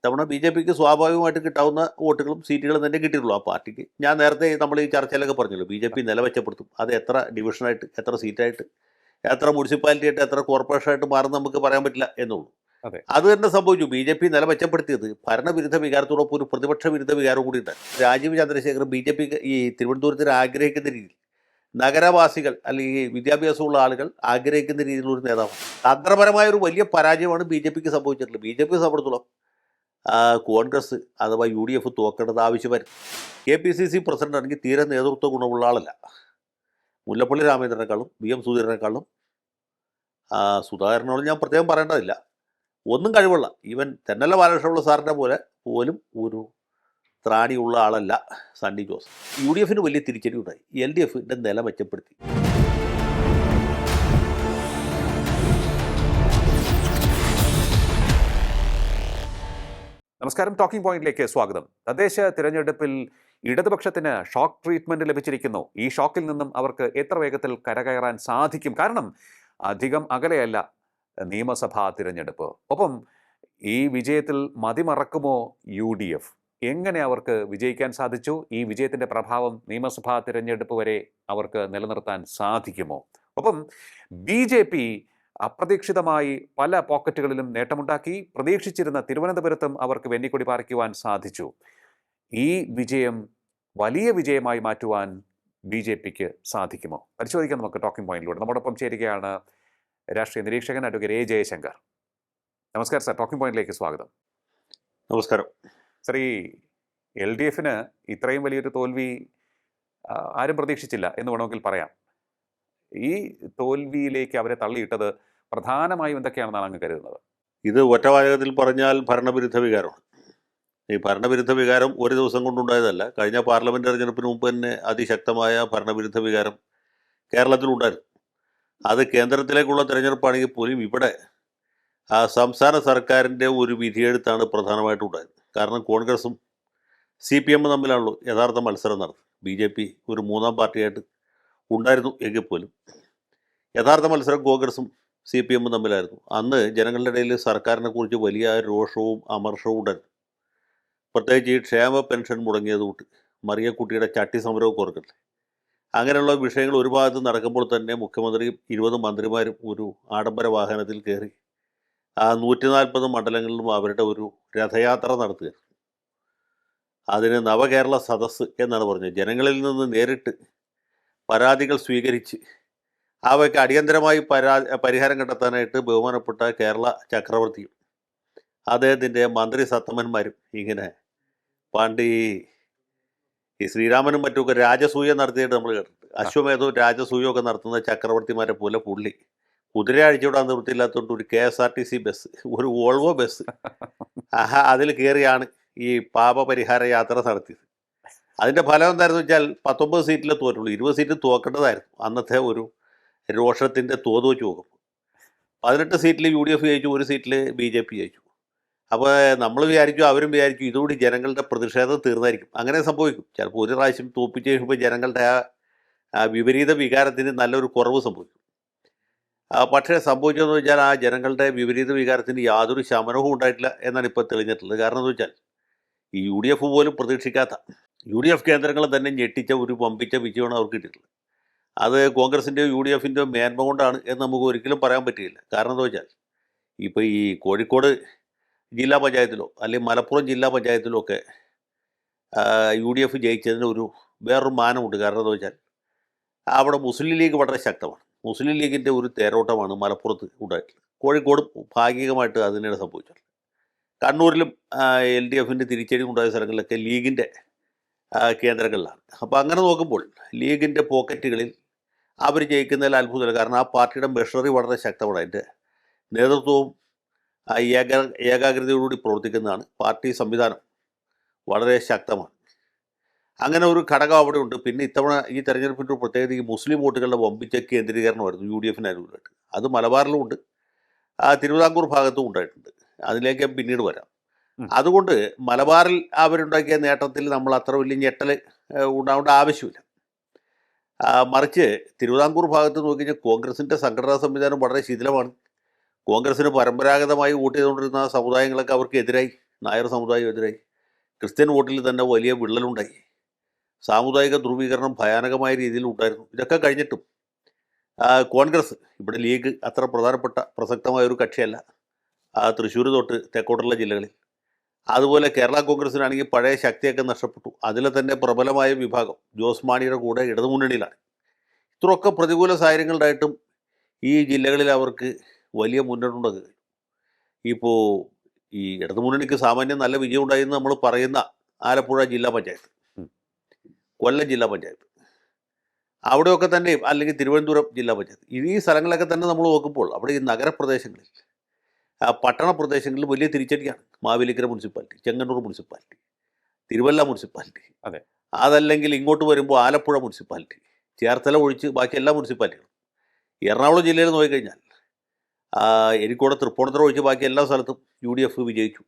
ഇത്തവണ B J പിക്ക് സ്വാഭാവികമായിട്ട് കിട്ടാവുന്ന വോട്ടുകളും സീറ്റുകളും തന്നെ കിട്ടിയിട്ടുള്ളൂ ആ പാർട്ടിക്ക്. ഞാൻ നേരത്തെ നമ്മൾ ഈ ചർച്ചയിലൊക്കെ പറഞ്ഞല്ലോ, ബി ജെ പി നില മെച്ചപ്പെടുത്തും. അത് എത്ര ഡിവിഷനായിട്ട്, എത്ര സീറ്റായിട്ട്, എത്ര മുനിസിപ്പാലിറ്റി ആയിട്ട്, എത്ര കോർപ്പറേഷനായിട്ട് മാറും നമുക്ക് പറയാൻ പറ്റില്ല എന്നുള്ളൂ. അതെ. അത് തന്നെ സംഭവിച്ചു. ബി ജെ പി നില മെച്ചപ്പെടുത്തിയത് ഭരണവിരുദ്ധ വികാരത്തോടൊപ്പം ഒരു പ്രതിപക്ഷ വിരുദ്ധ വികാരം കൂടി ഉണ്ടായി. Rajeev Chandrasekhar B J P ഈ തിരുവനന്തപുരത്തിന് ആഗ്രഹിക്കുന്ന രീതിയിൽ, നഗരവാസികൾ അല്ലെങ്കിൽ വിദ്യാഭ്യാസമുള്ള ആളുകൾ ആഗ്രഹിക്കുന്ന രീതിയിലുള്ള ഒരു നേതാവാണ്. തന്ത്രപരമായ ഒരു വലിയ പരാജയമാണ് ബി ജെ പിക്ക് സംഭവിച്ചിട്ടുള്ളത്. ബി ജെ പി സംബന്ധിച്ചിടത്തോളം കോൺഗ്രസ് അഥവാ യു ഡി എഫ് തോക്കേണ്ടത് ആവശ്യമായിരുന്നു. K P C C president ആണെങ്കിൽ തീരെ നേതൃത്വ ഗുണമുള്ള ആളല്ല. മുല്ലപ്പള്ളി രാമചന്ദ്രനേക്കാളും വി എം സുധീരനേക്കാളും സുധാകരനോട് ഞാൻ പ്രത്യേകം പറയേണ്ടതില്ല, ഒന്നും കഴിവുള്ള, ഈവൻ തെന്നല ബാലകൃഷ്ണപിള്ള സാറിൻ്റെ പോലും ഒരു ത്രാണിയുള്ള ആളല്ല സണ്ണി ജോസഫ്. യു ഡി എഫിന് വലിയ തിരിച്ചടി ഉണ്ടായി. എൽ ഡി എഫിൻ്റെ നില മെച്ചപ്പെടുത്തി. നമസ്കാരം, ടോക്കിംഗ് പോയിന്റിലേക്ക് സ്വാഗതം. തദ്ദേശ തിരഞ്ഞെടുപ്പിൽ ഇടതുപക്ഷത്തിന് ഷോക്ക് ട്രീറ്റ്മെന്റ് ലഭിച്ചിരിക്കുന്നു. ഈ ഷോക്കിൽ നിന്നും അവർക്ക് എത്ര വേഗത്തിൽ കരകയറാൻ സാധിക്കും? കാരണം അധികം അകലെയല്ല നിയമസഭാ തിരഞ്ഞെടുപ്പ്. ഒപ്പം ഈ വിജയത്തിൽ മതിമറക്കുമോ യു ഡി എഫ്? എങ്ങനെ അവർക്ക് വിജയിക്കാൻ സാധിച്ചു? ഈ വിജയത്തിന്റെ പ്രഭാവം നിയമസഭാ തിരഞ്ഞെടുപ്പ് വരെ അവർക്ക് നിലനിർത്താൻ സാധിക്കുമോ? ഒപ്പം ബി ജെ പി അപ്രതീക്ഷിതമായി പല പോക്കറ്റുകളിലും നേട്ടമുണ്ടാക്കി. പ്രതീക്ഷിച്ചിരുന്ന തിരുവനന്തപുരത്തും അവർക്ക് വെന്നിക്കൊടി പാറിക്കുവാൻ സാധിച്ചു. ഈ വിജയം വലിയ വിജയമായി മാറ്റുവാൻ ബി ജെ പിക്ക് സാധിക്കുമോ? പരിശോധിക്കാൻ നമുക്ക് ടോക്കിംഗ് പോയിന്റിലൂടെ. നമ്മോടൊപ്പം ചേരുകയാണ് രാഷ്ട്രീയ നിരീക്ഷകൻ അഡ്വക്കേറ്റ് എ ജയശങ്കർ. നമസ്കാരം സാർ, ടോക്കിംഗ് പോയിന്റിലേക്ക് സ്വാഗതം. നമസ്കാരം. സാർ, ഈ എൽ ഡി എഫിന് ഇത്രയും വലിയൊരു തോൽവി ആരും പ്രതീക്ഷിച്ചില്ല എന്ന് വേണമെങ്കിൽ പറയാം. ഈ തോൽവിയിലേക്ക് അവരെ തള്ളിയിട്ടത് പ്രധാനമായും എന്തൊക്കെയാണെന്നാണ് അങ്ങ് കരുതുന്നത്? ഇത് ഒറ്റവാചകത്തിൽ പറഞ്ഞാൽ ഭരണവിരുദ്ധ വികാരമാണ്. ഈ ഭരണവിരുദ്ധ വികാരം ഒരു ദിവസം കൊണ്ടുണ്ടായതല്ല. കഴിഞ്ഞ പാർലമെൻറ്റ് തെരഞ്ഞെടുപ്പിന് മുമ്പ് തന്നെ അതിശക്തമായ ഭരണവിരുദ്ധ വികാരം കേരളത്തിലുണ്ടായിരുന്നു. അത് കേന്ദ്രത്തിലേക്കുള്ള തിരഞ്ഞെടുപ്പാണെങ്കിൽ പോലും ഇവിടെ സംസ്ഥാന സർക്കാരിൻ്റെ ഒരു വിധിയെഴുത്താണ് പ്രധാനമായിട്ടും ഉണ്ടായത്. കാരണം കോൺഗ്രസും സി പി എമ്മും തമ്മിലാണല്ലോ യഥാർത്ഥ മത്സരം നടന്നത്. ബി ജെ പി ഒരു മൂന്നാം പാർട്ടിയായിട്ട് ഉണ്ടായിരുന്നു എങ്കിൽ പോലും യഥാർത്ഥ മത്സരം കോൺഗ്രസും സി പി എമ്മും തമ്മിലായിരുന്നു. അന്ന് ജനങ്ങളുടെ ഇടയിൽ സർക്കാരിനെ കുറിച്ച് വലിയ രോഷവും അമർഷവും ഉണ്ടായിരുന്നു. പ്രത്യേകിച്ച് ഈ ക്ഷേമ പെൻഷൻ മുടങ്ങിയതുകൊണ്ട് മറിയക്കുട്ടിയുടെ ചട്ടി സമരമൊക്കെ ഓർക്കട്ടെ. അങ്ങനെയുള്ള വിഷയങ്ങൾ ഒരു ഭാഗത്ത് നടക്കുമ്പോൾ തന്നെ മുഖ്യമന്ത്രിയും 20 മന്ത്രിമാരും ഒരു ആഡംബര വാഹനത്തിൽ കയറി 140 മണ്ഡലങ്ങളിലും അവരുടെ ഒരു രഥയാത്ര നടത്തുകയായിരുന്നു. അതിന് നവകേരള സദസ്സ് എന്നാണ് പറഞ്ഞത്. ജനങ്ങളിൽ നിന്ന് നേരിട്ട് പരാതികൾ സ്വീകരിച്ച് അവയ്ക്ക് അടിയന്തരമായി പരിഹാരം കണ്ടെത്താനായിട്ട് ബഹുമാനപ്പെട്ട കേരള ചക്രവർത്തിയും അദ്ദേഹത്തിൻ്റെ മന്ത്രി സത്തമന്മാരും ഇങ്ങനെ പണ്ട് ഈ ശ്രീരാമനും മറ്റുമൊക്കെ രാജസൂയം നടത്തിയിട്ട് നമ്മൾ കേട്ടിട്ടുണ്ട്. അശ്വമേധവും രാജസൂയവും ഒക്കെ നടത്തുന്ന ചക്രവർത്തിമാരെ പോലെ പുള്ളി കുതിര അഴിച്ചുവിടാൻ നിവൃത്തിയില്ലാത്തതുകൊണ്ട് ഒരു KSRTC ബസ്, ഒരു വോൾവോ ബസ്, അതിൽ കയറിയാണ് ഈ പാപപരിഹാര യാത്ര നടത്തിയത്. അതിൻ്റെ ഫലം എന്തായിരുന്നു വെച്ചാൽ 19 സീറ്റിലെ തോറ്റുള്ളൂ. 20 സീറ്റ് തോക്കേണ്ടതായിരുന്നു അന്നത്തെ ഒരു രോഷത്തിൻ്റെ തോത് വെച്ച് നോക്കുമ്പോൾ. 18 സീറ്റിൽ യു ഡി എഫ് ജയിച്ചു, 1 സീറ്റിൽ ബി ജെ പി ജയിച്ചു. അപ്പോൾ നമ്മൾ വിചാരിച്ചു, അവരും വിചാരിച്ചു ഇതുകൂടി ജനങ്ങളുടെ പ്രതിഷേധം തീർന്നായിരിക്കും. അങ്ങനെ സംഭവിക്കും. ചിലപ്പോൾ ഒരു പ്രാവശ്യം തോപ്പിച്ച് കഴിയുമ്പോൾ ജനങ്ങളുടെ ആ വിപരീത വികാരത്തിന് നല്ലൊരു കുറവ് സംഭവിക്കും. പക്ഷേ സംഭവിച്ചതെന്ന് വെച്ചാൽ ആ ജനങ്ങളുടെ വിപരീത വികാരത്തിന് യാതൊരു ശമനവും ഉണ്ടായിട്ടില്ല എന്നാണ് ഇപ്പോൾ തെളിഞ്ഞിട്ടുള്ളത്. കാരണം എന്ന് വെച്ചാൽ ഈ യു ഡി എഫ് പോലും പ്രതീക്ഷിക്കാത്ത, യു ഡി എഫ് കേന്ദ്രങ്ങൾ തന്നെ ഞെട്ടിച്ച ഒരു വമ്പിച്ച വിജയമാണ് അവർക്ക് കിട്ടിയിട്ടുള്ളത്. അത് കോൺഗ്രസിൻ്റെയോ യു ഡി എഫിൻ്റെയോ മേന്മ കൊണ്ടാണ് എന്ന് നമുക്ക് ഒരിക്കലും പറയാൻ പറ്റില്ല. കാരണം എന്താ വെച്ചാൽ ഇപ്പോൾ ഈ കോഴിക്കോട് ജില്ലാ പഞ്ചായത്തിലോ അല്ലെങ്കിൽ മലപ്പുറം ജില്ലാ പഞ്ചായത്തിലോ ഒക്കെ യു ഡി എഫ് ജയിച്ചതിന് വേറൊരു മാനമുണ്ട്. കാരണം എന്താ വെച്ചാൽ അവിടെ മുസ്ലിം ലീഗ് വളരെ ശക്തമാണ്. മുസ്ലിം ലീഗിൻ്റെ ഒരു തേരോട്ടമാണ് മലപ്പുറത്ത് ഉണ്ടായിട്ടുള്ളത്. കോഴിക്കോടും ഭാഗികമായിട്ട് അതിനാണ് സംഭവിച്ചത്. കണ്ണൂരിലും എൽ ഡി എഫിൻ്റെ തിരിച്ചടി ഉണ്ടായ സ്ഥലങ്ങളിലൊക്കെ ലീഗിൻ്റെ കേന്ദ്രങ്ങളിലാണ്. അപ്പോൾ അങ്ങനെ നോക്കുമ്പോൾ ലീഗിൻ്റെ പോക്കറ്റുകളിൽ അവർ ജയിക്കുന്നതിൽ അത്ഭുതമില്ല. കാരണം ആ പാർട്ടിയുടെ മെഷറി വളരെ ശക്തമാണ്. അതിൻ്റെ നേതൃത്വവും ഏകാഗ്രതയോടുകൂടി പ്രവർത്തിക്കുന്നതാണ്. പാർട്ടി സംവിധാനം വളരെ ശക്തമാണ്. അങ്ങനെ ഒരു ഘടകം അവിടെ ഉണ്ട്. പിന്നെ ഇത്തവണ ഈ തെരഞ്ഞെടുപ്പിൻ്റെ പ്രത്യേകത ഈ മുസ്ലിം വോട്ടുകളുടെ വമ്പിച്ച കേന്ദ്രീകരണമായിരുന്നു യു ഡി എഫിന് അനുകൂലമായിട്ട്. അത് മലബാറിലും ഉണ്ട്, തിരുവിതാംകൂർ ഭാഗത്തും ഉണ്ടായിട്ടുണ്ട്. അതിലേക്ക് പിന്നീട് വരാം. അതുകൊണ്ട് മലബാറിൽ അവരുണ്ടാക്കിയ നേട്ടത്തിൽ നമ്മൾ അത്ര വലിയ ഞെട്ടൽ ഉണ്ടാവേണ്ട ആവശ്യമില്ല. മറിച്ച് തിരുവിതാംകൂർ ഭാഗത്ത് നോക്കിക്കഴിഞ്ഞാൽ കോൺഗ്രസിൻ്റെ സംഘടനാ സംവിധാനം വളരെ ശിഥിലമാണ്. കോൺഗ്രസ്സിന് പരമ്പരാഗതമായി വോട്ട് ചെയ്തുകൊണ്ടിരുന്ന സമുദായങ്ങളൊക്കെ അവർക്ക് എതിരായി നായർ സമുദായത്തിനെതിരായി. ക്രിസ്ത്യൻ വോട്ടിൽ തന്നെ വലിയ വിള്ളലുണ്ടായി. സാമുദായിക ധ്രുവീകരണം ഭയാനകമായ രീതിയിൽ ഉണ്ടായിരുന്നു. ഇതൊക്കെ കഴിഞ്ഞിട്ടും കോൺഗ്രസ്, ഇവിടെ ലീഗ് അത്ര പ്രധാനപ്പെട്ട പ്രസക്തമായ ഒരു കക്ഷിയല്ല തൃശ്ശൂർ തൊട്ട് തെക്കോട്ടുള്ള ജില്ലകളിൽ. അതുപോലെ കേരള കോൺഗ്രസിനാണെങ്കിൽ പഴയ ശക്തിയൊക്കെ നഷ്ടപ്പെട്ടു. അതിലെ തന്നെ പ്രബലമായ വിഭാഗം ജോസ് മാണിയുടെ കൂടെ ഇടതുമുന്നണിയിലാണ്. ഇത്രയൊക്കെ പ്രതികൂല സാഹചര്യങ്ങളുണ്ടായിട്ടും ഈ ജില്ലകളിൽ അവർക്ക് വലിയ മുന്നേറ്റമുണ്ടാകുക. ഇപ്പോൾ ഈ ഇടതുമുന്നണിക്ക് സാമാന്യം നല്ല വിജയം ഉണ്ടായെന്ന് നമ്മൾ പറയുന്ന ആലപ്പുഴ ജില്ലാ പഞ്ചായത്ത്, കൊല്ലം ജില്ലാ പഞ്ചായത്ത്, അവിടെയൊക്കെ തന്നെ, അല്ലെങ്കിൽ തിരുവനന്തപുരം ജില്ലാ പഞ്ചായത്ത്, ഈ സ്ഥലങ്ങളൊക്കെ തന്നെ നമ്മൾ നോക്കുമ്പോൾ അവിടെ ഈ നഗരപ്രദേശങ്ങളിൽ, പട്ടണ പ്രദേശങ്ങളിൽ വലിയ തിരിച്ചടിയാണ്. Mavelikkara municipality, Chengannur municipality, Thiruvalla municipality, അതെ. അതല്ലെങ്കിൽ ഇങ്ങോട്ട് വരുമ്പോൾ ആലപ്പുഴ മുനിസിപ്പാലിറ്റി, ചേർത്തല ഒഴിച്ച് ബാക്കി എല്ലാ മുനിസിപ്പാലിറ്റികളും. എറണാകുളം ജില്ലയിൽ നോക്കിക്കഴിഞ്ഞാൽ എനിക്കൂടെ തൃപ്പൂണിത്തുറ ഒഴിച്ച് ബാക്കി എല്ലാ സ്ഥലത്തും UDF വിജയിച്ചു.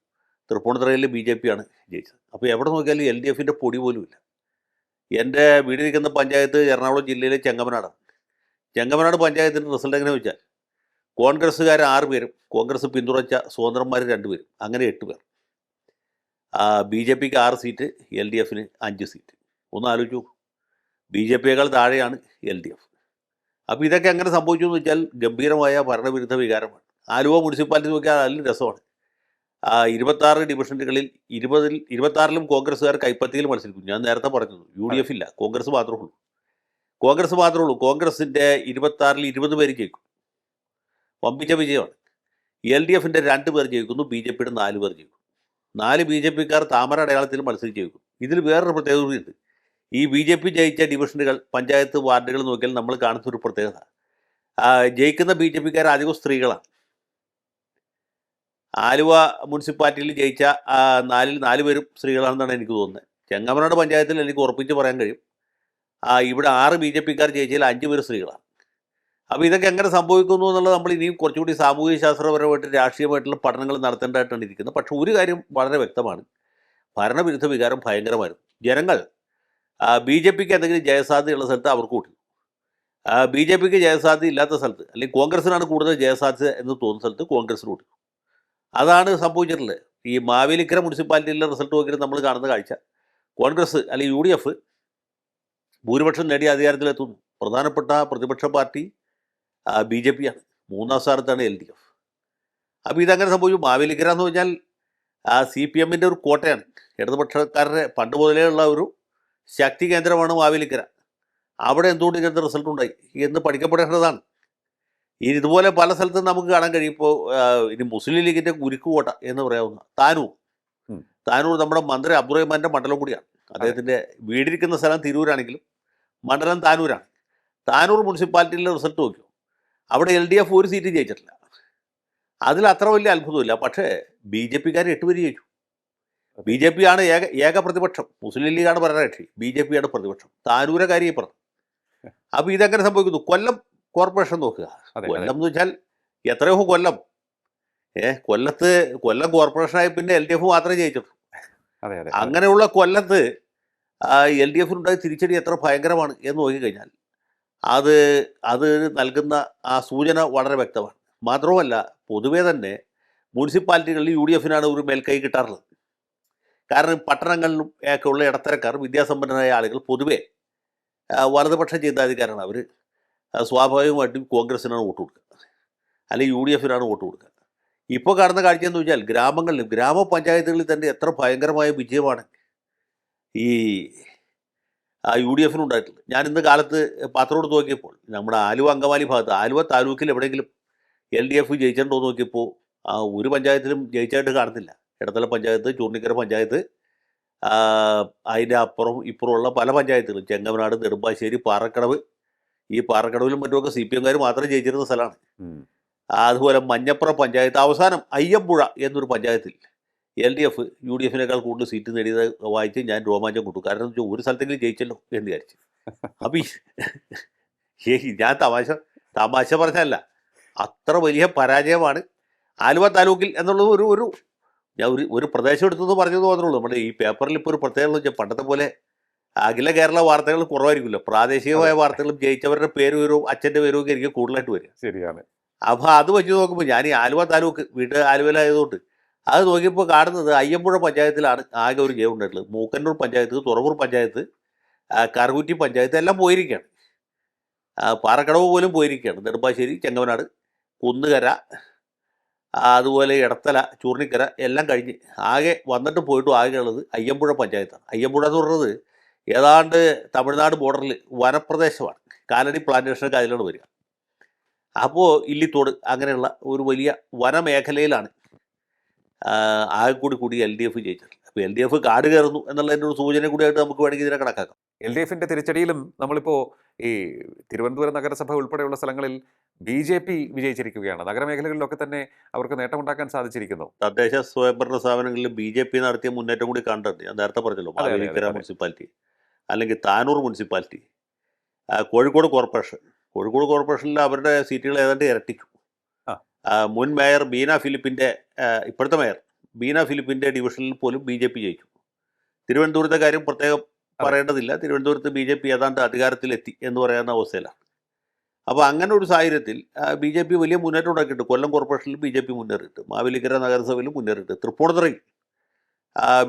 തൃപ്പൂണിത്തുറയിൽ BJP ആണ് ജയിച്ചത്. അപ്പോൾ എവിടെ നോക്കിയാലും LDFിൻ്റെ പൊടി പോലുമില്ല. എൻ്റെ വീടിരിക്കുന്ന പഞ്ചായത്ത് എറണാകുളം ജില്ലയിലെ ചെങ്ങമനാടാണ്. ചെങ്ങമനാട് പഞ്ചായത്തിൻ്റെ റിസൾട്ട് എങ്ങനെ വെച്ചാൽ കോൺഗ്രസ്സുകാർ 6 പേരും കോൺഗ്രസ് പിന്തുണച്ച സ്വതന്ത്രന്മാർ 2 പേരും, അങ്ങനെ 8 പേർ. BJPക്ക് 6 സീറ്റ്, LDFന് 5 സീറ്റ്. ഒന്ന് ആലോചിച്ചു. BJPയേക്കാൾ താഴെയാണ് LDF. അപ്പോൾ ഇതൊക്കെ എങ്ങനെ സംഭവിച്ചു എന്ന് വെച്ചാൽ ഗംഭീരമായ ഭരണവിരുദ്ധ വികാരമാണ്. ആലുവ മുനിസിപ്പാലിറ്റി നോക്കിയാൽ അതിലും രസമാണ്. 26 ഡിവിഷനുകളിൽ 26ലും കോൺഗ്രസ്സുകാർ കൈപ്പത്തിയിൽ മത്സരിക്കും. ഞാൻ നേരത്തെ പറഞ്ഞത് UDF ഇല്ല, കോൺഗ്രസ് മാത്രമേ ഉള്ളൂ. കോൺഗ്രസിൻ്റെ 26ൽ 20 പേര് ജയിക്കും, വമ്പിച്ച വിജയമാണ്. LDFിൻ്റെ 2 പേർ ജയിക്കുന്നു, BJPയുടെ 4 പേർ ജയിക്കും. 4 BJPക്കാർ താമര അടയാളത്തിൽ മത്സരിച്ച് ജയിക്കും. ഇതിൽ വേറൊരു പ്രത്യേകത കൂടിയുണ്ട്. ഈ BJP ജയിച്ച ഡിവിഷനുകൾ, പഞ്ചായത്ത് വാർഡുകൾ നോക്കിയാൽ നമ്മൾ കാണുന്ന ഒരു പ്രത്യേകത, ജയിക്കുന്ന BJPക്കാർ അധികം സ്ത്രീകളാണ്. ആലുവ മുനിസിപ്പാലിറ്റിയിൽ ജയിച്ച 4ൽ 4 പേരും സ്ത്രീകളാണെന്നാണ് എനിക്ക് തോന്നുന്നത്. ചെങ്ങമനാട് പഞ്ചായത്തിൽ എനിക്ക് ഉറപ്പിച്ച് പറയാൻ കഴിയും, ഇവിടെ 6 BJPക്കാർ ജയിച്ചതിൽ 5 പേര് സ്ത്രീകളാണ്. അപ്പോൾ ഇതൊക്കെ എങ്ങനെ സംഭവിക്കുന്നു എന്നുള്ളത് നമ്മൾ ഇനിയും കുറച്ചുകൂടി സാമൂഹിക ശാസ്ത്രപരമായിട്ട് രാഷ്ട്രീയമായിട്ടുള്ള പഠനങ്ങൾ നടത്തേണ്ടതായിട്ടാണ് ഇരിക്കുന്നത്. പക്ഷേ ഒരു കാര്യം വളരെ വ്യക്തമാണ്, ഭരണവിരുദ്ധ വികാരം ഭയങ്കരമായിരുന്നു. ജനങ്ങൾ BJPക്ക് എന്തെങ്കിലും ജയസാധ്യതയുള്ള സ്ഥലത്ത് അവർക്ക് കൂട്ടി, BJPക്ക് ജയസാധ്യത ഇല്ലാത്ത സ്ഥലത്ത്, അല്ലെങ്കിൽ കോൺഗ്രസിനാണ് കൂടുതൽ ജയസാധ്യത എന്ന് തോന്നുന്ന സ്ഥലത്ത് കോൺഗ്രസിന് കൂട്ടി. അതാണ് സംഭവിച്ചിട്ടുള്ളത്. ഈ മാവേലിക്കര മുനിസിപ്പാലിറ്റിയിലെ റിസൾട്ട് നോക്കിയിട്ട് നമ്മൾ കാണുന്ന കാഴ്ച, കോൺഗ്രസ് അല്ലെങ്കിൽ UDF ഭൂരിപക്ഷം നേടി അധികാരത്തിലെത്തുന്നു. പ്രധാനപ്പെട്ട പ്രതിപക്ഷ പാർട്ടി BJP ആണ്. 3ാം സ്ഥാനത്താണ് LDF. അപ്പോൾ ഇതങ്ങനെ സംഭവിച്ചു. മാവേലിക്കര എന്ന് പറഞ്ഞാൽ CPMൻ്റെ ഒരു കോട്ടയാണ്. ഇടതുപക്ഷക്കാരുടെ പണ്ട് മുതലേ ഉള്ള ഒരു ശക്തി കേന്ദ്രമാണ് മാവേലിക്കര. അവിടെ എന്തുകൊണ്ട് ഇങ്ങനത്തെ റിസൾട്ട് ഉണ്ടായി എന്ന് പഠിക്കപ്പെടേണ്ടതാണ്. ഇതുപോലെ പല സ്ഥലത്തും നമുക്ക് കാണാൻ കഴിയും. ഇപ്പോൾ ഇനി മുസ്ലിം ലീഗിൻ്റെ ഉരുക്കുകോട്ട എന്ന് പറയാവുന്ന താനൂർ നമ്മുടെ മന്ത്രി അബ്ദുറഹ്മാൻ്റെ മണ്ഡലം കൂടിയാണ്. അദ്ദേഹത്തിൻ്റെ വീടിരിക്കുന്ന സ്ഥലം തിരൂരാണെങ്കിലും മണ്ഡലം താനൂരാണ്. താനൂർ മുനിസിപ്പാലിറ്റിയിലെ റിസൾട്ട് നോക്കിയോ, അവിടെ LDF 1 സീറ്റ് ജയിച്ചിട്ടില്ല. അതിൽ അത്ര വലിയ അത്ഭുതമില്ല. പക്ഷേ BJPക്കാർ 8 പേര് ജയിച്ചു. BJP ആണ് ഏക പ്രതിപക്ഷം. മുസ്ലിം ലീഗാണ് ഭരണകക്ഷി, BJP ആണ് പ്രതിപക്ഷം. താനൂരെ കാര്യം പറഞ്ഞു. അപ്പോൾ ഇതെങ്ങനെ സംഭവിക്കുന്നു? കൊല്ലം കോർപ്പറേഷൻ നോക്കുക. കൊല്ലം എന്ന് വെച്ചാൽ എത്രയോ കൊല്ലം, കൊല്ലം കോർപ്പറേഷനായി പിന്നെ LDF മാത്രമേ ജയിച്ചിട്ടുള്ളൂ. അങ്ങനെയുള്ള കൊല്ലത്ത് LDFിനുണ്ടായ തിരിച്ചടി എത്ര ഭയങ്കരമാണ് എന്ന് നോക്കിക്കഴിഞ്ഞാൽ അത് നൽകുന്ന ആ സൂചന വളരെ വ്യക്തമാണ്. മാത്രവുമല്ല, പൊതുവേ തന്നെ മുനിസിപ്പാലിറ്റികളിൽ UDFിനാണ് ഒരു മേൽക്കൈ കിട്ടാറുള്ളത്. കാരണം പട്ടണങ്ങളിലും ഒക്കെ ഉള്ള ഇടത്തരക്കാർ, വിദ്യാസമ്പന്നരായ ആളുകൾ പൊതുവേ വലതുപക്ഷ ചിന്താധികാരാണ്. അവർ സ്വാഭാവികമായിട്ടും കോൺഗ്രസിനാണ് വോട്ട് കൊടുക്കുക, അല്ലെങ്കിൽ UDFിനാണ് വോട്ട് കൊടുക്കുക. ഇപ്പോൾ കാണുന്ന കാഴ്ച എന്ന് വെച്ചാൽ ഗ്രാമങ്ങളിലും ഗ്രാമപഞ്ചായത്തുകളിൽ തന്നെ എത്ര ഭയങ്കരമായ വിജയമാണ് ഈ UDFിനുണ്ടായിട്ടുള്ളത്. ഞാൻ ഇന്ന് കാലത്ത് പത്രോട് നോക്കിയപ്പോൾ നമ്മുടെ ആലുവ അങ്കമാലി ഭാഗത്ത്, ആലുവ താലൂക്കിൽ എവിടെയെങ്കിലും LDF ജയിച്ചിട്ടുണ്ടോ നോക്കിയപ്പോൾ ഒരു പഞ്ചായത്തിലും ജയിച്ചായിട്ട് കാണുന്നില്ല. ഇടത്തല പഞ്ചായത്ത്, ചൂർണിക്കര പഞ്ചായത്ത്, അതിൻ്റെ അപ്പുറം ഇപ്പുറമുള്ള പല പഞ്ചായത്തുകളും, ചെങ്ങമനാട്, നെടുമ്പാശ്ശേരി, പാറക്കടവ്, ഈ പാറക്കടവിലും മറ്റുമൊക്കെ CPMകാർ മാത്രം ജയിച്ചിരുന്ന സ്ഥലമാണ്. അതുപോലെ മഞ്ഞപ്പുറം പഞ്ചായത്ത്, അവസാനം അയ്യമ്പുഴ എന്നൊരു പഞ്ചായത്തിൽ LDF UDFിനേക്കാൾ കൂടുതൽ സീറ്റ് നേടിയത് വായിച്ച് ഞാൻ രോമാഞ്ചം കൊണ്ടു. കാരണം എന്ന് വെച്ചാൽ ഒരു സ്ഥലത്തെങ്കിലും ജയിച്ചല്ലോ എന്ന് വിചാരിച്ചു. അപ്പം ഞാൻ തമാശ പറഞ്ഞല്ല, അത്ര വലിയ പരാജയമാണ് ആലുവ താലൂക്കിൽ എന്നുള്ളത്. ഞാൻ ഒരു പ്രദേശം എടുത്തെന്ന് പറഞ്ഞത് മാത്രമേ ഉള്ളൂ. നമ്മുടെ ഈ പേപ്പറിൽ ഇപ്പോൾ ഒരു പ്രത്യേകത എന്ന് വെച്ചാൽ പണ്ടത്തെ പോലെ അഖില കേരള വാർത്തകൾ കുറവായിരിക്കുമല്ലോ. പ്രാദേശികമായ വാർത്തകളും ജയിച്ചവരുടെ പേരും ഒരു അച്ഛൻ്റെ പേരും ഒക്കെ എനിക്ക് കൂടുതലായിട്ട് വരിക. ശരിയാണ്. അപ്പോൾ അത് വെച്ച് നോക്കുമ്പോൾ ഞാൻ ഈ ആലുവ താലൂക്ക്, വീട് ആലുവയിലായതുകൊണ്ട് അത് നോക്കിയപ്പോൾ കാണുന്നത് അയ്യമ്പുഴ പഞ്ചായത്തിലാണ് ആകെ ഒരു ജയം ഉണ്ടായിട്ടുള്ളത്. മൂക്കന്നൂർ പഞ്ചായത്ത്, തുറവൂർ പഞ്ചായത്ത്, കറുകുറ്റി പഞ്ചായത്ത് എല്ലാം പോയിരിക്കുകയാണ്. പാറക്കടവ് പോലും പോയിരിക്കുകയാണ്. നെടുമ്പാശ്ശേരി, ചെങ്ങവനാട്, കുന്നുകര, അതുപോലെ ഇടത്തല, ചൂർണിക്കര എല്ലാം കഴിഞ്ഞ് ആകെ വന്നിട്ട് പോയിട്ടും ആകെ ഉള്ളത് അയ്യമ്പുഴ പഞ്ചായത്താണ്. അയ്യമ്പുഴ എന്ന് പറയുന്നത് ഏതാണ്ട് തമിഴ്നാട് ബോർഡറിൽ വനപ്രദേശമാണ്. കാലടി പ്ലാന്റേഷനൊക്കെ അതിലാണ് വരിക. അപ്പോൾ ഇല്ലിത്തോട് അങ്ങനെയുള്ള ഒരു വലിയ വനമേഖലയിലാണ് ആകെ കൂടി LDF ജയിച്ചിട്ടുള്ളത്. അപ്പോൾ LDF കാട് കയറുന്നു എന്നുള്ളതിൻ്റെ ഒരു സൂചന കൂടിയായിട്ട് നമുക്ക് വേണമെങ്കിൽ ഇതിനെ കണക്കാക്കാം. LDFന്റെ തിരിച്ചടിയിലും നമ്മളിപ്പോൾ ഈ തിരുവനന്തപുരം നഗരസഭ ഉൾപ്പെടെയുള്ള സ്ഥലങ്ങളിൽ BJP വിജയിച്ചിരിക്കുകയാണ്. നഗരമേഖലകളിലൊക്കെ തന്നെ അവർക്ക് നേട്ടമുണ്ടാക്കാൻ സാധിച്ചിരിക്കുന്നു. തദ്ദേശ സ്വയംഭരണ സ്ഥാപനങ്ങളിൽ BJP നടത്തിയ മുന്നേറ്റം കൂടി കണ്ടിട്ടുണ്ട്. ഞാൻ നേരത്തെ പറഞ്ഞല്ലോ, അതെ, അതെ, മാവേലിക്കര അതെ. മുനിസിപ്പാലിറ്റി, അല്ലെങ്കിൽ താനൂർ മുനിസിപ്പാലിറ്റി, കോഴിക്കോട് കോർപ്പറേഷനിൽ അവരുടെ സീറ്റുകൾ ഏതാണ്ട് ഇരട്ടിച്ചു. ആ. മുൻ മേയർ ബീന ഫിലിപ്പിൻ്റെ, ഇപ്പോഴത്തെ മേയർ ബീന ഫിലിപ്പിൻ്റെ ഡിവിഷനിൽ പോലും BJP ജയിച്ചു. തിരുവനന്തപുരത്തെ കാര്യം പ്രത്യേകം പറയേണ്ടതില്ല. തിരുവനന്തപുരത്ത് BJP ഏതാണ്ട് അധികാരത്തിലെത്തി എന്ന് പറയാവുന്ന അവസ്ഥയിലാണ്. അപ്പോൾ അങ്ങനെ ഒരു സാഹചര്യത്തിൽ BJP വലിയ മുന്നേറ്റം ഉണ്ടാക്കിയിട്ട് കൊല്ലം കോർപ്പറേഷനിൽ BJP മുന്നേറിയിട്ട്, മാവേലിക്കര നഗരസഭയിൽ മുന്നേറിയിട്ട്, തൃപ്പൂണിത്തുറയിൽ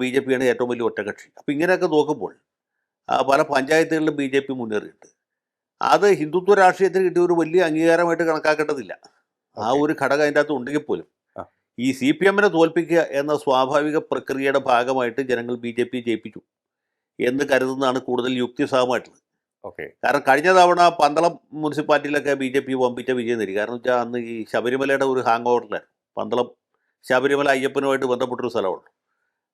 BJPയാണ് ഏറ്റവും വലിയ ഒറ്റകക്ഷി. അപ്പോൾ ഇങ്ങനെയൊക്കെ നോക്കുമ്പോൾ പല പഞ്ചായത്തുകളിലും BJP മുന്നേറിയിട്ട് അത് ഹിന്ദുത്വ രാഷ്ട്രീയത്തിന് കിട്ടിയ ഒരു വലിയ അംഗീകാരമായിട്ട് കണക്കാക്കേണ്ടതില്ല. ആ ഒരു ഘടകം അതിൻ്റെ അകത്ത് ഉണ്ടെങ്കിൽ പോലും ഈ CPMനെ തോൽപ്പിക്കുക എന്ന സ്വാഭാവിക പ്രക്രിയയുടെ ഭാഗമായിട്ട് ജനങ്ങൾ BJP ജയിപ്പിച്ചു എന്ന് കരുതുന്നതാണ് കൂടുതൽ യുക്തിസഹമായിട്ടുള്ളത്. ഓക്കെ. കാരണം കഴിഞ്ഞ തവണ പന്തളം മുനിസിപ്പാലിറ്റിയിലൊക്കെ BJP വമ്പിച്ച വിജയം നേടി. കാരണം വെച്ചാൽ അന്ന് ഈ ശബരിമലയുടെ ഒരു ഹാങ് ഓവറിലായിരുന്നു. പന്തളം ശബരിമല അയ്യപ്പനുമായിട്ട് ബന്ധപ്പെട്ടൊരു സ്ഥലമാണ്.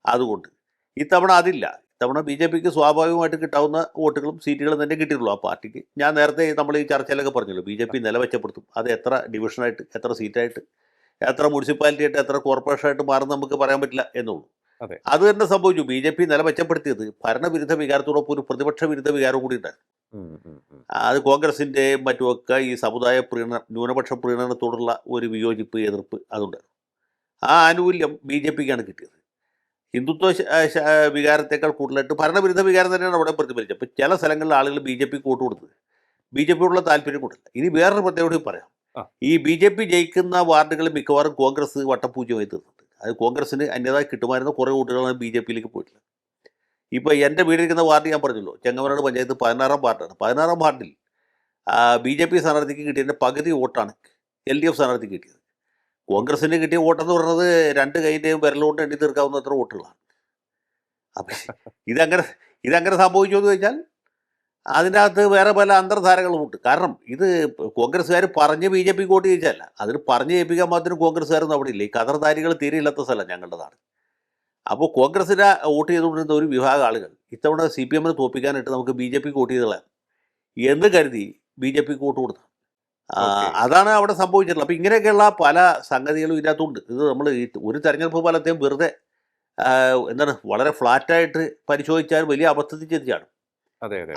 അതുകൊണ്ട് ഇത്തവണ അതില്ല. ഇത്തവണ BJPക്ക് സ്വാഭാവികമായിട്ട് കിട്ടാവുന്ന വോട്ടുകളും സീറ്റുകളും തന്നെ കിട്ടിയിട്ടുള്ളൂ ആ പാർട്ടിക്ക്. ഞാൻ നേരത്തെ നമ്മൾ ഈ ചർച്ചയിലൊക്കെ പറഞ്ഞല്ലോ, BJP നിലവെച്ചപ്പെടുത്തും. അത് എത്ര ഡിവിഷനായിട്ട്, എത്ര സീറ്റായിട്ട്, എത്ര മുനിസിപ്പാലിറ്റി ആയിട്ട്, എത്ര കോർപ്പറേഷനായിട്ട് മാറുന്ന നമുക്ക് പറയാൻ പറ്റില്ല എന്നുള്ളൂ. അതെ. അത് തന്നെ സംഭവിച്ചു. BJP നിലവെച്ചപ്പെടുത്തിയത് ഭരണവിരുദ്ധ വികാരത്തോടൊപ്പം ഒരു പ്രതിപക്ഷ വിരുദ്ധ വികാരം കൂടി ഉണ്ടായിരുന്നു. അത് കോൺഗ്രസിൻ്റെ മറ്റുമൊക്കെ ഈ സമുദായ ന്യൂനപക്ഷ പ്രീണനത്തോടുള്ള ഒരു വിയോജിപ്പ്, എതിർപ്പ് അതുണ്ടായിരുന്നു. ആ ആനുകൂല്യം BJPക്കാണ് കിട്ടിയത്. ഹിന്ദുത്വ വികാരത്തേക്കാൾ കൂടുതലായിട്ട് ഭരണവിരുദ്ധ വികാരം തന്നെയാണ് അവിടെ പ്രതിഫലിച്ചത്. അപ്പോൾ ചില സ്ഥലങ്ങളിൽ ആളുകൾ BJPക്ക് വോട്ട് കൊടുത്തത് BJPയോടുള്ള താല്പര്യം കൊണ്ടല്ല. ഇനി വേറൊരു പ്രത്യേകത പറയാം. ഈ BJP ജയിക്കുന്ന വാർഡുകൾ മിക്കവാറും കോൺഗ്രസ് വട്ടപ്പൂജ്യമായി തീർന്നിട്ടുണ്ട്. അത് കോൺഗ്രസിന് അന്യതായി കിട്ടുമായിരുന്ന കുറേ വോട്ടുകളാണ് BJPയിലേക്ക് പോയിട്ടുള്ളത്. ഇപ്പോൾ എൻ്റെ വീടിരിക്കുന്ന വാർഡ് ഞാൻ പറഞ്ഞല്ലോ, ചെങ്ങമനാട് പഞ്ചായത്ത് 16-ാം വാർഡാണ്. 16-ാം വാർഡിൽ BJP സ്ഥാനാർത്ഥിക്ക് കിട്ടിയതിൻ്റെ പകുതി വോട്ടാണ് LDF സ്ഥാനാർത്ഥിക്ക് കിട്ടിയത്. കോൺഗ്രസിന് കിട്ടിയ വോട്ടെന്ന് പറയുന്നത് രണ്ട് കൈൻ്റെയും വിരലുകൊണ്ട് എണ്ണി തീർക്കാവുന്നത്ര വോട്ടുകളാണ്. അപ്പം ഇതങ്ങനെ സംഭവിച്ചു എന്ന് ചോദിച്ചാൽ അതിൻ്റെ അകത്ത് വേറെ പല അന്തർധാരകളുമുണ്ട്. കാരണം ഇത് കോൺഗ്രസ്സുകാർ പറഞ്ഞ് BJPക്ക് വോട്ട് ചെയ്യിച്ചല്ല, അതിന് പറഞ്ഞ് ജയിപ്പിക്കാൻ മാത്രം കോൺഗ്രസ്സുകാരൊന്നും അവിടെ ഇല്ല. ഈ കതർധാരികൾ തീരെ ഇല്ലാത്ത സ്ഥലം ഞങ്ങളുടെ നാട്. അപ്പോൾ കോൺഗ്രസ്സിന് വോട്ട് ചെയ്തുകൊണ്ടിരുന്ന ഒരു വിഭാഗം ആളുകൾ ഇത്തവണ CPMനെ തോൽപ്പിക്കാനായിട്ട് നമുക്ക് BJPക്ക് വോട്ട് ചെയ്തോളാം എന്ന് കരുതി BJPക്ക് വോട്ട് കൊടുത്തു. അതാണ് അവിടെ സംഭവിച്ചിട്ടുള്ളത്. അപ്പോൾ ഇങ്ങനെയൊക്കെയുള്ള പല സംഗതികളും ഇതിനകത്തുണ്ട്. ഇത് നമ്മൾ ഈ ഒരു തെരഞ്ഞെടുപ്പ് ഫലത്തെയും വെറുതെ വളരെ ഫ്ലാറ്റായിട്ട് പരിശോധിച്ചാൽ വലിയ അബദ്ധത്തിൽ ചെത്തിയാണ്.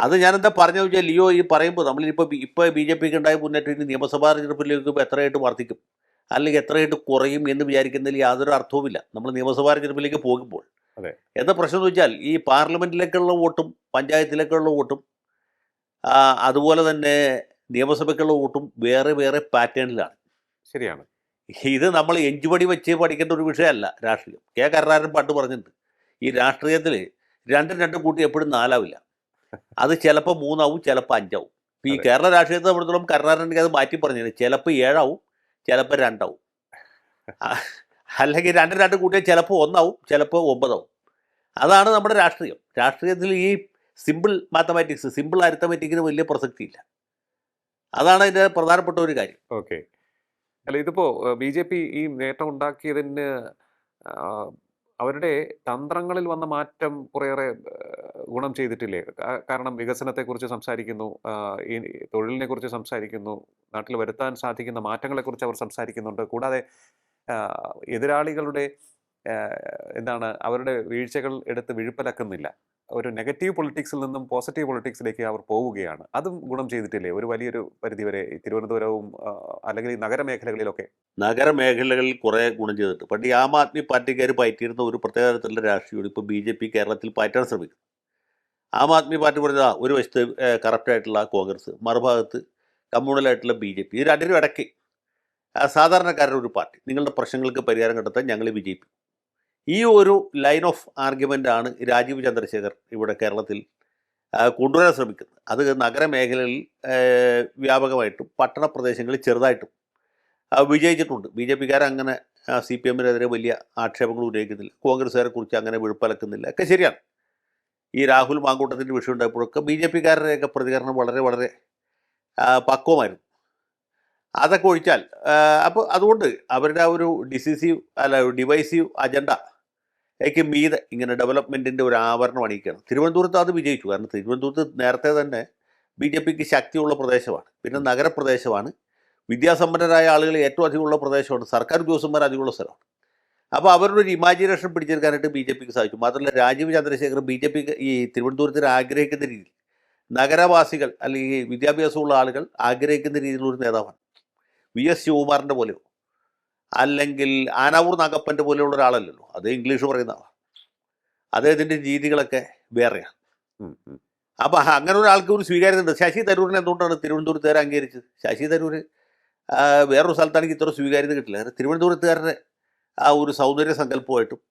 അത് ഞാനെന്താ പറഞ്ഞു വെച്ചാൽ, ലിയോ ഈ പറയുമ്പോൾ നമ്മളിപ്പോൾ BJPക്ക് ഉണ്ടായ മുന്നേറ്റം ഇനി നിയമസഭാ തെരഞ്ഞെടുപ്പിലേക്ക് എത്രയായിട്ട് വർദ്ധിക്കും അല്ലെങ്കിൽ എത്രയായിട്ട് കുറയും എന്ന് വിചാരിക്കുന്നതിൽ യാതൊരു അർത്ഥവുമില്ല. നമ്മൾ നിയമസഭാ തെരഞ്ഞെടുപ്പിലേക്ക് പോകുമ്പോൾ എന്താ പ്രശ്നം എന്ന് വെച്ചാൽ, ഈ പാർലമെൻറ്റിലേക്കുള്ള വോട്ടും പഞ്ചായത്തിലേക്കുള്ള വോട്ടും അതുപോലെ തന്നെ നിയമസഭയ്ക്കുള്ള വോട്ടും വേറെ വേറെ പാറ്റേണിലാണ്. ശരിയാണ്. ഇത് നമ്മൾ എഞ്ചുപടി വെച്ച് പഠിക്കേണ്ട ഒരു വിഷയമല്ല രാഷ്ട്രീയം. കെ കരുണാകരൻ പണ്ട് പറഞ്ഞിട്ടുണ്ട്, ഈ രാഷ്ട്രീയത്തിൽ രണ്ടും കൂട്ടി എപ്പോഴും 4 ആവില്ല. അത് ചിലപ്പോൾ 3 ആവും, ചിലപ്പോൾ 5 ആവും. ഇപ്പോൾ ഈ കേരള രാഷ്ട്രീയത്തെ സംബന്ധിച്ചിടത്തോളം കരുണാകരൻ അത് മാറ്റി പറഞ്ഞത് ചിലപ്പോൾ 7 ആവും, ചിലപ്പോൾ 2 ആവും. അല്ലെങ്കിൽ രണ്ടും കൂട്ടിയാൽ ചിലപ്പോൾ 1 ആവും, ചിലപ്പോൾ 9 ആവും. അതാണ് നമ്മുടെ രാഷ്ട്രീയം. രാഷ്ട്രീയത്തിൽ ഈ സിമ്പിൾ മാത്തമാറ്റിക്സ്, സിമ്പിൾ അരിത്തമാറ്റിക്കിന് വലിയ പ്രസക്തിയില്ല. അതാണ് അതിൻ്റെ പ്രധാനപ്പെട്ട ഒരു കാര്യം. ഓക്കെ. അല്ല, ഇതിപ്പോൾ BJP ഈ നേട്ടം ഉണ്ടാക്കിയതിന് അവരുടെ തന്ത്രങ്ങളിൽ വന്ന മാറ്റം കുറേയേറെ ഗുണം ചെയ്തിട്ടില്ലേ? കാരണം വികസനത്തെക്കുറിച്ച് സംസാരിക്കുന്നു, ഈ തൊഴിലിനെ കുറിച്ച് സംസാരിക്കുന്നു, നാട്ടിൽ വരുത്താൻ സാധിക്കുന്ന മാറ്റങ്ങളെക്കുറിച്ച് അവർ സംസാരിക്കുന്നുണ്ട്. കൂടാതെ എതിരാളികളുടെ അവരുടെ വീഴ്ചകൾ എടുത്ത് വിഴുപ്പലക്കുന്നില്ല. ഒരു നെഗറ്റീവ് പൊളിറ്റിക്സിൽ നിന്നും പോസിറ്റീവ് പൊളിറ്റിക്സിലേക്ക് അവർ പോവുകയാണ്. അതും ഗുണം ചെയ്തിട്ടില്ലേ ഒരു വലിയൊരു പരിധിവരെ തിരുവനന്തപുരവും അല്ലെങ്കിൽ നഗരമേഖലകളിലൊക്കെ? നഗരമേഖലകളിൽ കുറേ ഗുണം ചെയ്തിട്ട്. പണ്ട് ഈ ആം ആദ്മി പാർട്ടിക്കാർ പയറ്റിയിരുന്ന ഒരു പ്രത്യേക തരത്തിലുള്ള രാഷ്ട്രീയം ഇപ്പോൾ BJP കേരളത്തിൽ പയറ്റാൻ ശ്രമിക്കും. ആം ആദ്മി പാർട്ടി പറഞ്ഞാൽ ഒരു വശത്ത് കറപ്റ്റായിട്ടുള്ള കോൺഗ്രസ്, മറുഭാഗത്ത് കമ്മ്യൂണലായിട്ടുള്ള BJP. ഇത് രണ്ടിനും ഇടയ്ക്ക് സാധാരണക്കാരുടെ ഒരു പാർട്ടി. നിങ്ങളുടെ പ്രശ്നങ്ങൾക്ക് പരിഹാരം കണ്ടെത്താൻ ഞങ്ങൾ വിജയിക്കും ഈ ഒരു ലൈൻ ഓഫ് ആർഗ്യുമെൻ്റ് ആണ് രാജീവ് ചന്ദ്രശേഖർ ഇവിടെ കേരളത്തിൽ കൊണ്ടുവരാൻ ശ്രമിക്കുന്നത്. അത് നഗരമേഖലകളിൽ വ്യാപകമായിട്ടും പട്ടണ പ്രദേശങ്ങളിൽ ചെറുതായിട്ടും വിജയിച്ചിട്ടുണ്ട്. ബി ജെ പിക്കാർ അങ്ങനെ സി പി എമ്മിനെതിരെ വലിയ ആക്ഷേപങ്ങൾ ഉന്നയിക്കുന്നില്ല, കോൺഗ്രസ്സുകാരെ കുറിച്ച് അങ്ങനെ വിഴുപ്പലക്കുന്നില്ല, ഒക്കെ ശരിയാണ്. ഈ രാഹുൽ മാങ്കൂട്ടത്തിൻ്റെ വിഷയം ഉണ്ടായപ്പോഴൊക്കെ ബി ജെ പിക്കാരുടെയൊക്കെ പ്രതികരണം വളരെ വളരെ പക്വമായിരുന്നു. അതൊക്കെ ഒഴിച്ചാൽ അപ്പോൾ അതുകൊണ്ട് അവരുടെ ആ ഒരു ഡിവൈസീവ് അജണ്ട ക്ക് മീതെ ഇങ്ങനെ ഡെവലപ്മെൻറ്റിൻ്റെ ഒരു ആവരണം അണിയിക്കുകയാണ്. തിരുവനന്തപുരത്ത് അത് വിജയിച്ചു. കാരണം തിരുവനന്തപുരത്ത് നേരത്തെ തന്നെ ബി ജെ പിക്ക് ശക്തിയുള്ള പ്രദേശമാണ്, പിന്നെ നഗരപ്രദേശമാണ്, വിദ്യാസമ്പന്നരായ ആളുകൾ ഏറ്റവും അധികമുള്ള പ്രദേശമാണ്, സർക്കാർ ഉദ്യോഗസ്ഥന്മാർ അധികമുള്ള സ്ഥലമാണ്. അപ്പോൾ അവരുടെ ഒരു ഇമാജിനേഷൻ പിടിച്ചെടുക്കാനായിട്ട് ബി ജെ പിക്ക് സാധിച്ചു. മാത്രമല്ല രാജീവ് ചന്ദ്രശേഖർ ബി ജെ പിക്ക് ഈ തിരുവനന്തപുരത്തിന് ആഗ്രഹിക്കുന്ന രീതിയിൽ നഗരവാസികൾ അല്ലെങ്കിൽ വിദ്യാഭ്യാസമുള്ള ആളുകൾ ആഗ്രഹിക്കുന്ന രീതിയിലുള്ളൊരു നേതാവാണ്. വി എസ് ശിവകുമാറിൻ്റെ പോലെയോ അല്ലെങ്കിൽ ആനാവൂർ നാഗപ്പൻ്റെ പോലെയുള്ള ഒരാളല്ലല്ലോ, അത് ഇംഗ്ലീഷ് പറയുന്ന ആളാണ്. അദ്ദേഹത്തിൻ്റെ രീതികളൊക്കെ വേറെയാണ്. അപ്പോൾ അങ്ങനെ ഒരാൾക്ക് ഒരു സ്വീകാര്യതയുണ്ട്. ശശി തരൂരിനെ എന്തുകൊണ്ടാണ് തിരുവനന്തപുരത്തുകാരെ അംഗീകരിച്ചത്? ശശി തരൂർ വേറൊരു സ്ഥലത്താണെങ്കിൽ ഇത്ര സ്വീകാര്യത കിട്ടില്ല. കാരണം തിരുവനന്തപുരത്തുകാരുടെ ആ ഒരു സൗന്ദര്യ സങ്കല്പമായിട്ടും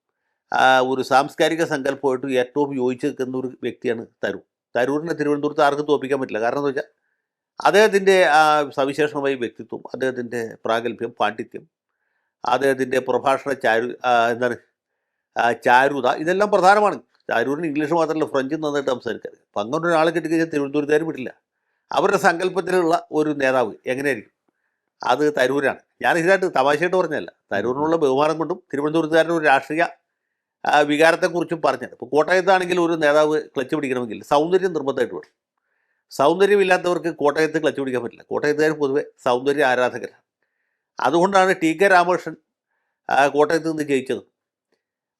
ഒരു സാംസ്കാരിക സങ്കല്പമായിട്ടും ഏറ്റവും യോജിച്ച് നിൽക്കുന്ന ഒരു വ്യക്തിയാണ് തരൂർ. തരൂരിനെ തിരുവനന്തപുരത്ത് ആർക്കും തോൽപ്പിക്കാൻ പറ്റില്ല. കാരണം എന്താ വെച്ചാൽ അദ്ദേഹത്തിൻ്റെ സവിശേഷമായ വ്യക്തിത്വം, അദ്ദേഹത്തിൻ്റെ പ്രാഗൽഭ്യം, പാണ്ഡിത്യം, അദ്ദേഹത്തിൻ്റെ പ്രഭാഷണ ചാരുത, ഇതെല്ലാം പ്രധാനമാണ്. തരൂരിന് ഇംഗ്ലീഷ് മാത്രമല്ല ഫ്രഞ്ചും നന്നായിട്ട് സംസാരിക്കാറ്. അപ്പം അങ്ങനെ ഒരാളെ കിട്ടിക്കഴിഞ്ഞാൽ തിരുവനന്തപുരത്തുകാർ വിടില്ല. അവരുടെ സങ്കല്പത്തിലുള്ള ഒരു നേതാവ് എങ്ങനെയായിരിക്കും? അത് തരൂരാണ്. ഞാൻ ഇതിനായിട്ട് തമാശയായിട്ട് പറഞ്ഞതല്ല, തരൂരിനുള്ള ബഹുമാനം കൊണ്ടും തിരുവനന്തപുരത്തുകാരുടെ ഒരു രാഷ്ട്രീയ വികാരത്തെക്കുറിച്ചും പറഞ്ഞത്. ഇപ്പോൾ കോട്ടയത്താണെങ്കിൽ ഒരു നേതാവ് ക്ലച്ച് പിടിക്കണമെങ്കിൽ സൗന്ദര്യം നിർബന്ധമായിട്ട് വേണം. സൗന്ദര്യമില്ലാത്തവർക്ക് കോട്ടയത്ത് ക്ലച്ച് പിടിക്കാൻ പറ്റില്ല. കോട്ടയത്തുകാർ പൊതുവെ സൗന്ദര്യ ആരാധകരാണ്. അതുകൊണ്ടാണ് ടി കെ രാമകൃഷ്ണൻ കോട്ടയത്ത് നിന്ന് ജയിച്ചത്.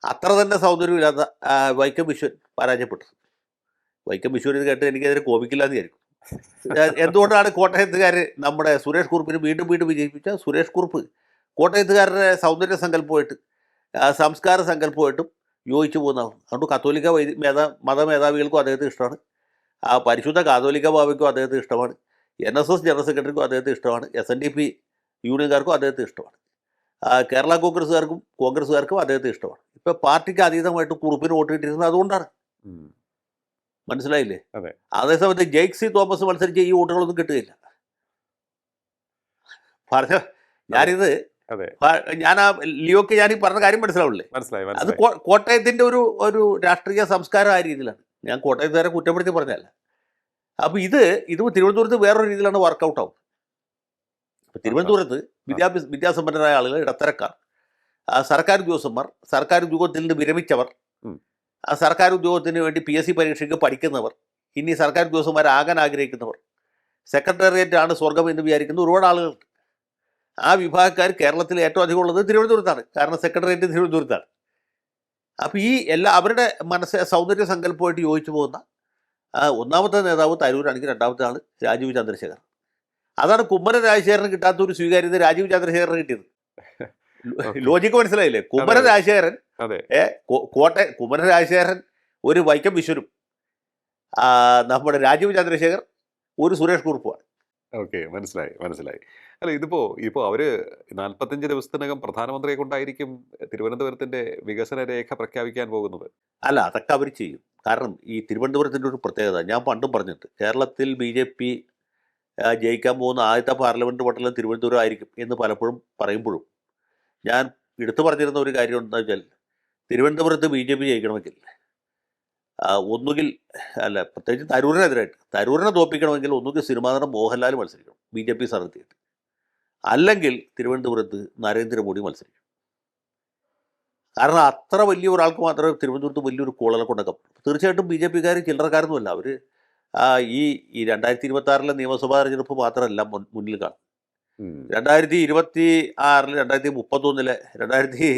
അത്ര തന്നെ സൗന്ദര്യമില്ലാത്ത വൈക്കം വിശ്വൻ പരാജയപ്പെട്ടത്. വൈക്കം വിശ്വൻ ഇത് കേട്ട് എനിക്കതിനെ കോപിക്കില്ല എന്ന് വിചാരിക്കും. എന്തുകൊണ്ടാണ് കോട്ടയത്തുകാർ നമ്മുടെ സുരേഷ് കുറുപ്പിന് വീണ്ടും വീണ്ടും വിജയിപ്പിച്ച സുരേഷ് കുറുപ്പ് കോട്ടയത്തുകാരുടെ സൗന്ദര്യ സങ്കല്പമായിട്ട് സംസ്കാര സങ്കല്പമായിട്ടും യോജിച്ചു പോകുന്നതാണ്. അതുകൊണ്ട് കത്തോലിക്ക മതമേധാവികൾക്കും അദ്ദേഹത്തെ ഇഷ്ടമാണ്, പരിശുദ്ധ കാതോലിക്ക ബാബയ്ക്കും അദ്ദേഹത്തെ ഇഷ്ടമാണ്, NSS ജനറൽ സെക്രട്ടറിക്കും അദ്ദേഹത്തെ ഇഷ്ടമാണ്, SNDP യൂണിയൻകാർക്കും അദ്ദേഹത്തെ ഇഷ്ടമാണ്, കേരള കോൺഗ്രസ്സുകാർക്കും അദ്ദേഹത്തെ ഇഷ്ടമാണ്. ഇപ്പം പാർട്ടിക്ക് അതീതമായിട്ട് കുറുപ്പിന് വോട്ട് കിട്ടിയിരുന്നത് അതുകൊണ്ടാണ്. മനസ്സിലായില്ലേ? അതേസമയത്ത് ജെയ്ക്സി തോമസ് മത്സരിച്ച ഈ വോട്ടുകളൊന്നും കിട്ടുകയില്ല. ഞാനിത് ഞാൻ ലിയോക്ക് ഞാൻ ഈ പറഞ്ഞ കാര്യം മനസ്സിലാവില്ലേ? അത് കോട്ടയത്തിൻ്റെ ഒരു രാഷ്ട്രീയ സംസ്കാരം ആ രീതിയിലാണ്. ഞാൻ കോട്ടയത്തുകാരെ കുറ്റപ്പെടുത്തി പറഞ്ഞല്ല. അപ്പോൾ ഇത് തിരുവനന്തപുരത്ത് വേറൊരു രീതിയിലാണ് വർക്കൗട്ട് ആവും. അപ്പോൾ തിരുവനന്തപുരത്ത് വിദ്യാസമ്പന്നരായ ആളുകൾ, ഇടത്തരക്കാർ, സർക്കാർ ഉദ്യോഗസ്ഥന്മാർ, സർക്കാർ ഉദ്യോഗത്തിൽ നിന്ന് വിരമിച്ചവർ, സർക്കാർ ഉദ്യോഗത്തിന് വേണ്ടി PSC പരീക്ഷയ്ക്ക് പഠിക്കുന്നവർ, ഇനി സർക്കാർ ഉദ്യോഗസ്ഥന്മാരാകാൻ ആഗ്രഹിക്കുന്നവർ, സെക്രട്ടേറിയറ്റ് ആണ് സ്വർഗം എന്ന് വിചാരിക്കുന്ന ഒരുപാട് ആളുകളുണ്ട്. ആ വിഭാഗക്കാർ കേരളത്തിൽ ഏറ്റവും അധികം ഉള്ളത് തിരുവനന്തപുരത്താണ്. കാരണം സെക്രട്ടേറിയറ്റ് തിരുവനന്തപുരത്താണ്. അപ്പോൾ ഈ അവരുടെ സൗന്ദര്യ സങ്കല്പമായിട്ട് യോജിച്ചു പോകുന്ന ഒന്നാമത്തെ നേതാവ് തരൂരാണെങ്കിൽ രണ്ടാമത്തെ ആൾ രാജീവ് ചന്ദ്രശേഖർ. അതാണ് കുമ്മനം രാജശേഖരന് കിട്ടാത്തൊരു സ്വീകാര്യത രാജീവ് ചന്ദ്രശേഖരന് കിട്ടിയത്. ലോജിക്ക് മനസ്സിലായില്ലേ? കുമ്മനം രാജശേഖരൻ കുമ്മനം രാജശേഖരൻ ഒരു വൈക്കം വിശ്വനും നമ്മുടെ രാജീവ് ചന്ദ്രശേഖർ ഒരു സുരേഷ് കുറുപ്പുമാണ്. ഓക്കെ, മനസ്സിലായി. അല്ല, ഇപ്പോൾ അവര് 45 ദിവസത്തിനകം പ്രധാനമന്ത്രിയെ കൊണ്ടായിരിക്കും തിരുവനന്തപുരത്തിന്റെ വികസന രേഖ പ്രഖ്യാപിക്കാൻ പോകുന്നത്. അല്ല, അതൊക്കെ അവർ ചെയ്യും. കാരണം ഈ തിരുവനന്തപുരത്തിൻ്റെ ഒരു പ്രത്യേകത ഞാൻ പണ്ടും പറഞ്ഞിട്ട്, കേരളത്തിൽ BJP ജയിക്കാൻ പോകുന്ന ആദ്യത്തെ പാർലമെൻറ്റ് മണ്ഡലം തിരുവനന്തപുരം ആയിരിക്കും എന്ന് പലപ്പോഴും പറയുമ്പോഴും ഞാൻ എടുത്തു പറഞ്ഞിരുന്ന ഒരു കാര്യം എന്താ വെച്ചാൽ, തിരുവനന്തപുരത്ത് BJP ജയിക്കണമെങ്കിൽ ഒന്നുകിൽ പ്രത്യേകിച്ച് തരൂരിനെ തോൽപ്പിക്കണമെങ്കിൽ ഒന്നുകിൽ സിനിമാ നടൻ മോഹൻലാൽ മത്സരിക്കണം BJP സ്ഥാനാർത്ഥിയായിട്ട്, അല്ലെങ്കിൽ തിരുവനന്തപുരത്ത് നരേന്ദ്രമോദി മത്സരിക്കും. കാരണം അത്ര വലിയ ഒരാൾക്ക് മാത്രമേ തിരുവനന്തപുരത്ത് വലിയൊരു കോളനെ കൊണ്ടൊക്കെ. തീർച്ചയായിട്ടും BJPക്കാർ ചില്ലറക്കാരൊന്നുമല്ല. അവർ ഈ 2026 നിയമസഭാ തെരഞ്ഞെടുപ്പ് മാത്രമല്ല മുന്നിൽ കാണും. 2026, 2031,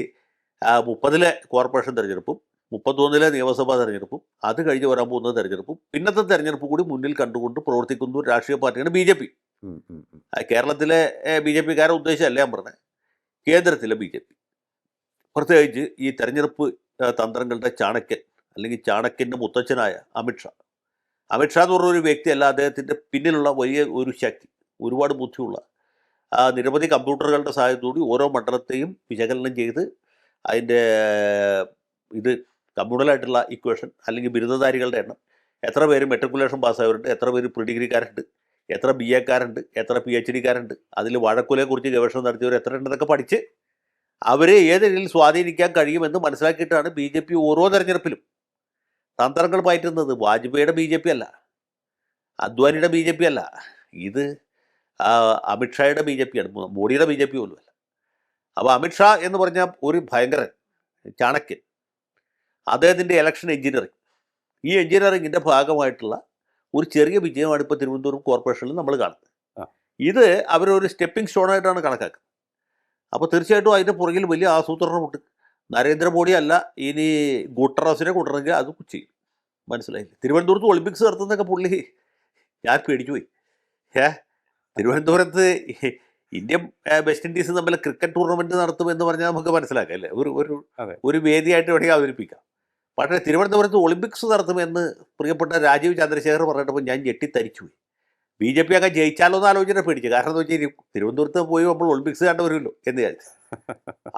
2030 കോർപ്പറേഷൻ തെരഞ്ഞെടുപ്പും 31 നിയമസഭാ തെരഞ്ഞെടുപ്പും അത് കഴിഞ്ഞ് വരാൻ പോകുന്ന തെരഞ്ഞെടുപ്പും പിന്നത്തെ തെരഞ്ഞെടുപ്പ് കൂടി മുന്നിൽ കണ്ടുകൊണ്ട് പ്രവർത്തിക്കുന്ന ഒരു രാഷ്ട്രീയ പാർട്ടിയാണ് BJP. കേരളത്തിലെ BJPക്കാരെ ഉദ്ദേശിച്ചല്ല ഞാൻ പറഞ്ഞത്, കേന്ദ്രത്തിലെ BJP. പ്രത്യേകിച്ച് ഈ തെരഞ്ഞെടുപ്പ് തന്ത്രങ്ങളുടെ ചാണക്യൻ, അല്ലെങ്കിൽ ചാണക്യൻ്റെ മുത്തച്ഛനായ അമിത്ഷാ എന്ന് പറഞ്ഞൊരു വ്യക്തിയല്ല, അദ്ദേഹത്തിൻ്റെ പിന്നിലുള്ള വലിയ ഒരു ശക്തി, ഒരുപാട് ബുദ്ധിയുള്ള നിരവധി കമ്പ്യൂട്ടറുകളുടെ സഹായത്തോടെ ഓരോ മണ്ഡലത്തെയും വിശകലനം ചെയ്ത് അതിൻ്റെ ഇത് കമ്മ്യൂണലായിട്ടുള്ള ഇക്വേഷൻ അല്ലെങ്കിൽ ബിരുദധാരികളുടെ എണ്ണം, എത്ര പേര് മെട്രിക്കുലേഷൻ പാസ്സായവരുണ്ട്, എത്ര പേര് പ്രീ ഡിഗ്രിക്കാരുണ്ട്, എത്ര ബി എക്കാരുണ്ട്, എത്ര പി എച്ച് ഡിക്കാരുണ്ട്, അതിൽ വാഴക്കുലയെക്കുറിച്ച് ഗവേഷണം നടത്തിയവർ എത്ര ഉണ്ടെന്നൊക്കെ പഠിച്ച് അവരെ ഏത് രീതിയിൽ സ്വാധീനിക്കാൻ കഴിയുമെന്ന് മനസ്സിലാക്കിയിട്ടാണ് ബി ജെ പി ഓരോ തെരഞ്ഞെടുപ്പിലും തന്ത്രങ്ങൾ പയറ്റുന്നത്. വാജ്പേയിയുടെ ബി ജെ പി അല്ല, അദ്വാനിയുടെ ബി ജെ പി അല്ല, ഇത് അമിത്ഷായുടെ ബി ജെ പി ആണ്, മോഡിയുടെ ബി ജെ പി പോലും അല്ല. അപ്പോൾ അമിത്ഷാ എന്ന് പറഞ്ഞാൽ ഒരു ഭയങ്കരൻ ചാണക്യൻ, അദ്ദേഹത്തിൻ്റെ ഇലക്ഷൻ എഞ്ചിനീയറിംഗ്, ഈ എഞ്ചിനീയറിങ്ങിൻ്റെ ഭാഗമായിട്ടുള്ള ഒരു ചെറിയ വിജയമാണ് ഇപ്പോൾ തിരുവനന്തപുരം കോർപ്പറേഷനിൽ നമ്മൾ കാണുന്നത്. ഇത് അവരൊരു സ്റ്റെപ്പിംഗ് സ്റ്റോണായിട്ടാണ് കണക്കാക്കുന്നത്. അപ്പോൾ തീർച്ചയായിട്ടും അതിൻ്റെ പുറകിൽ വലിയ ആസൂത്രണമുണ്ട്. നരേന്ദ്രമോദി അല്ല ഇനി ഗുട്ടറസിനെ കൊണ്ടുവരണമെങ്കിൽ അത് ചെയ്യും. മനസ്സിലായില്ലേ? തിരുവനന്തപുരത്ത് ഒളിമ്പിക്സ് നടത്തുന്നതൊക്കെ പുള്ളി ഞാൻ പേടിച്ചു പോയി. തിരുവനന്തപുരത്ത് ഇന്ത്യൻ വെസ്റ്റ് ഇൻഡീസ് തമ്മിൽ ക്രിക്കറ്റ് ടൂർണമെൻറ്റ് നടത്തുമെന്ന് പറഞ്ഞാൽ നമുക്ക് മനസ്സിലാക്കാം അല്ലേ, ഒരു വേദിയായിട്ട് വേണമെങ്കിൽ അവതരിപ്പിക്കാം. പക്ഷേ തിരുവനന്തപുരത്ത് ഒളിമ്പിക്സ് നടത്തുമെന്ന് പ്രിയപ്പെട്ട രാജീവ് ചന്ദ്രശേഖർ പറഞ്ഞിട്ടപ്പോൾ ഞാൻ ഞെട്ടിത്തരിച്ചുപോയി. ബി ജെ പി ഒക്കെ ജയിച്ചാലോ എന്ന് ആലോചന പേടിച്ചു. കാരണം എന്ന് വെച്ചാൽ തിരുവനന്തപുരത്ത് പോയി നമ്മൾ ഒളിമ്പിക്സ് കണ്ടുവരുമല്ലോ എന്ന് വിചാരിച്ചു.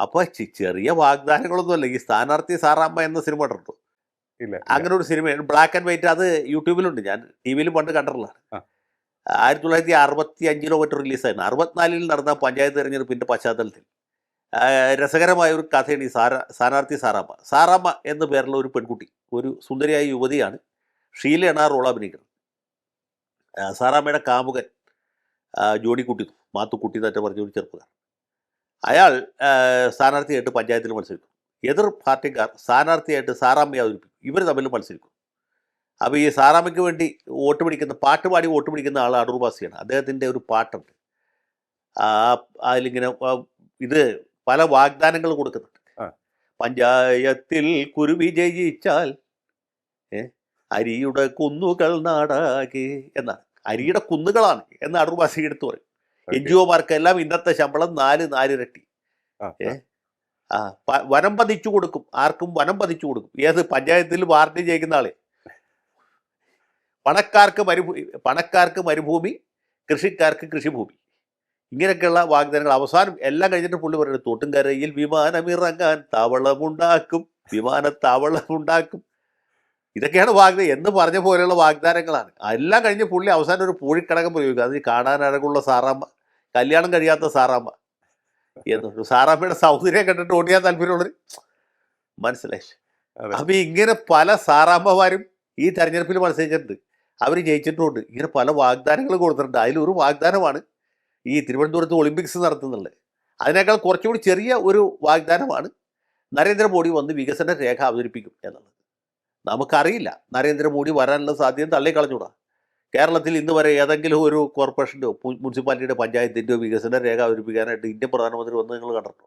അപ്പോൾ ചെറിയ വാഗ്ദാനങ്ങളൊന്നും അല്ല. ഈ സ്ഥാനാർത്ഥി സാറാമ്മ എന്ന സിനിമ കണ്ടിട്ടുണ്ടോ? ഇല്ല. അങ്ങനെ ഒരു സിനിമയാണ്, ബ്ലാക്ക് ആൻഡ് വൈറ്റ്. അത് യൂട്യൂബിലുണ്ട്, ഞാൻ ടി വിയിലും പണ്ട് കണ്ടിട്ടുള്ളതാണ്. 1965 മറ്റോ റിലീസായിരുന്നു. 64 നടന്ന പഞ്ചായത്ത് തെരഞ്ഞെടുപ്പിൻ്റെ പശ്ചാത്തലത്തിൽ രസകരമായ ഒരു കഥയാണ് ഈ സ്ഥാനാർത്ഥി സാറാമ്മ. സാറാമ്മ എന്ന പേരുള്ള ഒരു പെൺകുട്ടി, ഒരു സുന്ദരിയായ യുവതിയാണ്. ഷീലയാണ് ആ റോൾ അഭിനയിക്കുന്നത്. സാറാമ്മയുടെ കാമുകൻ ജോണിക്കുട്ടി, മാത്തുക്കുട്ടി എന്നൊക്കെ പറഞ്ഞ ഒരു ചെറുപ്പക്കാരൻ, അയാൾ സ്ഥാനാർത്ഥിയായിട്ട് പഞ്ചായത്തിൽ മത്സരിക്കും. എതിർ പാർട്ടിക്കാർ സ്ഥാനാർത്ഥിയായിട്ട് സാറാമ്മയെ അവതരിപ്പിക്കും. ഇവർ തമ്മിൽ മത്സരിക്കും. അപ്പോൾ ഈ സാറാമ്മയ്ക്ക് വേണ്ടി വോട്ട് പിടിക്കുന്ന, പാട്ട് പാടി വോട്ട് പിടിക്കുന്ന ആൾ അടൂർ ബാസിയാണ്. അദ്ദേഹത്തിൻ്റെ ഒരു പാട്ടുണ്ട്, അതിലിങ്ങനെ ഇത് പല വാഗ്ദാനങ്ങൾ കൊടുക്കുന്നുണ്ട്. പഞ്ചായത്തിൽ കുരുവി ജയിച്ചാൽ അരിയുടെ കുന്നുകൾ നാടാകെ എന്നാണ്. അരിയുടെ കുന്നുകളാണ് എന്ന് അടൂർ ബാസി എടുത്തു പറയും. NGO-മാർക്കെല്ലാം ഇന്നത്തെ ശമ്പളം 4 ഇരട്ടി. വനം പതിച്ചു കൊടുക്കും, ആർക്കും വനം പതിച്ചു കൊടുക്കും. ഏത് പഞ്ചായത്തിൽ പാർട്ടി ജയിക്കുന്ന ആളെ. പണക്കാർക്ക് മരുഭൂമി, കൃഷിക്കാർക്ക് കൃഷിഭൂമി, ഇങ്ങനെയൊക്കെയുള്ള വാഗ്ദാനങ്ങൾ. അവസാനം എല്ലാം കഴിഞ്ഞിട്ട് പുള്ളി പറയുന്നത്, തോട്ടുംകരയിൽ വിമാനമിറങ്ങാൻ താവളമുണ്ടാക്കും, വിമാനത്താവളമുണ്ടാക്കും. ഇതൊക്കെയാണ് വാഗ്ദാനം എന്ന് പറഞ്ഞ പോലെയുള്ള വാഗ്ദാനങ്ങളാണ്. എല്ലാം കഴിഞ്ഞ് പുള്ളി അവസാനം ഒരു പൂഴിക്കടകം പ്രയോഗിക്കുക. അത് കാണാൻ അഴകുള്ള സാറാമ്മ, കല്യാണം കഴിയാത്ത സാറാമ്മ എന്ന്. സാറാമ്മയുടെ സൗന്ദര്യം കണ്ടിട്ട് ഓടിയാൻ താല്പര്യമുള്ളവർ മനസ്സിലായി. അപ്പം ഇങ്ങനെ പല സാറാമ്മമാരും ഈ തെരഞ്ഞെടുപ്പിൽ മത്സരിച്ചിട്ടുണ്ട്, അവർ ജയിച്ചിട്ടുമുണ്ട്. ഇങ്ങനെ പല വാഗ്ദാനങ്ങൾ കൊടുത്തിട്ടുണ്ട്. അതിലൊരു വാഗ്ദാനമാണ് ഈ തിരുവനന്തപുരത്ത് ഒളിമ്പിക്സ് നടത്തുന്നുള്ളത്. അതിനേക്കാൾ കുറച്ചുകൂടി ചെറിയ ഒരു വാഗ്ദാനമാണ് നരേന്ദ്രമോദി വന്ന് വികസന രേഖ അവതരിപ്പിക്കും എന്നുള്ളത്. നമുക്കറിയില്ല, നരേന്ദ്രമോദി വരാനുള്ള സാധ്യത തള്ളിക്കളഞ്ഞൂടാ. കേരളത്തിൽ ഇന്ന് വരെ ഏതെങ്കിലും ഒരു കോർപ്പറേഷൻ്റെയോ മുനിസിപ്പാലിറ്റിയുടെ പഞ്ചായത്തിൻ്റെയോ വികസന രേഖ അവതരിപ്പിക്കാനായിട്ട് ഇന്ത്യൻ പ്രധാനമന്ത്രി വന്ന് നിങ്ങൾ കണ്ടിട്ടുണ്ടോ?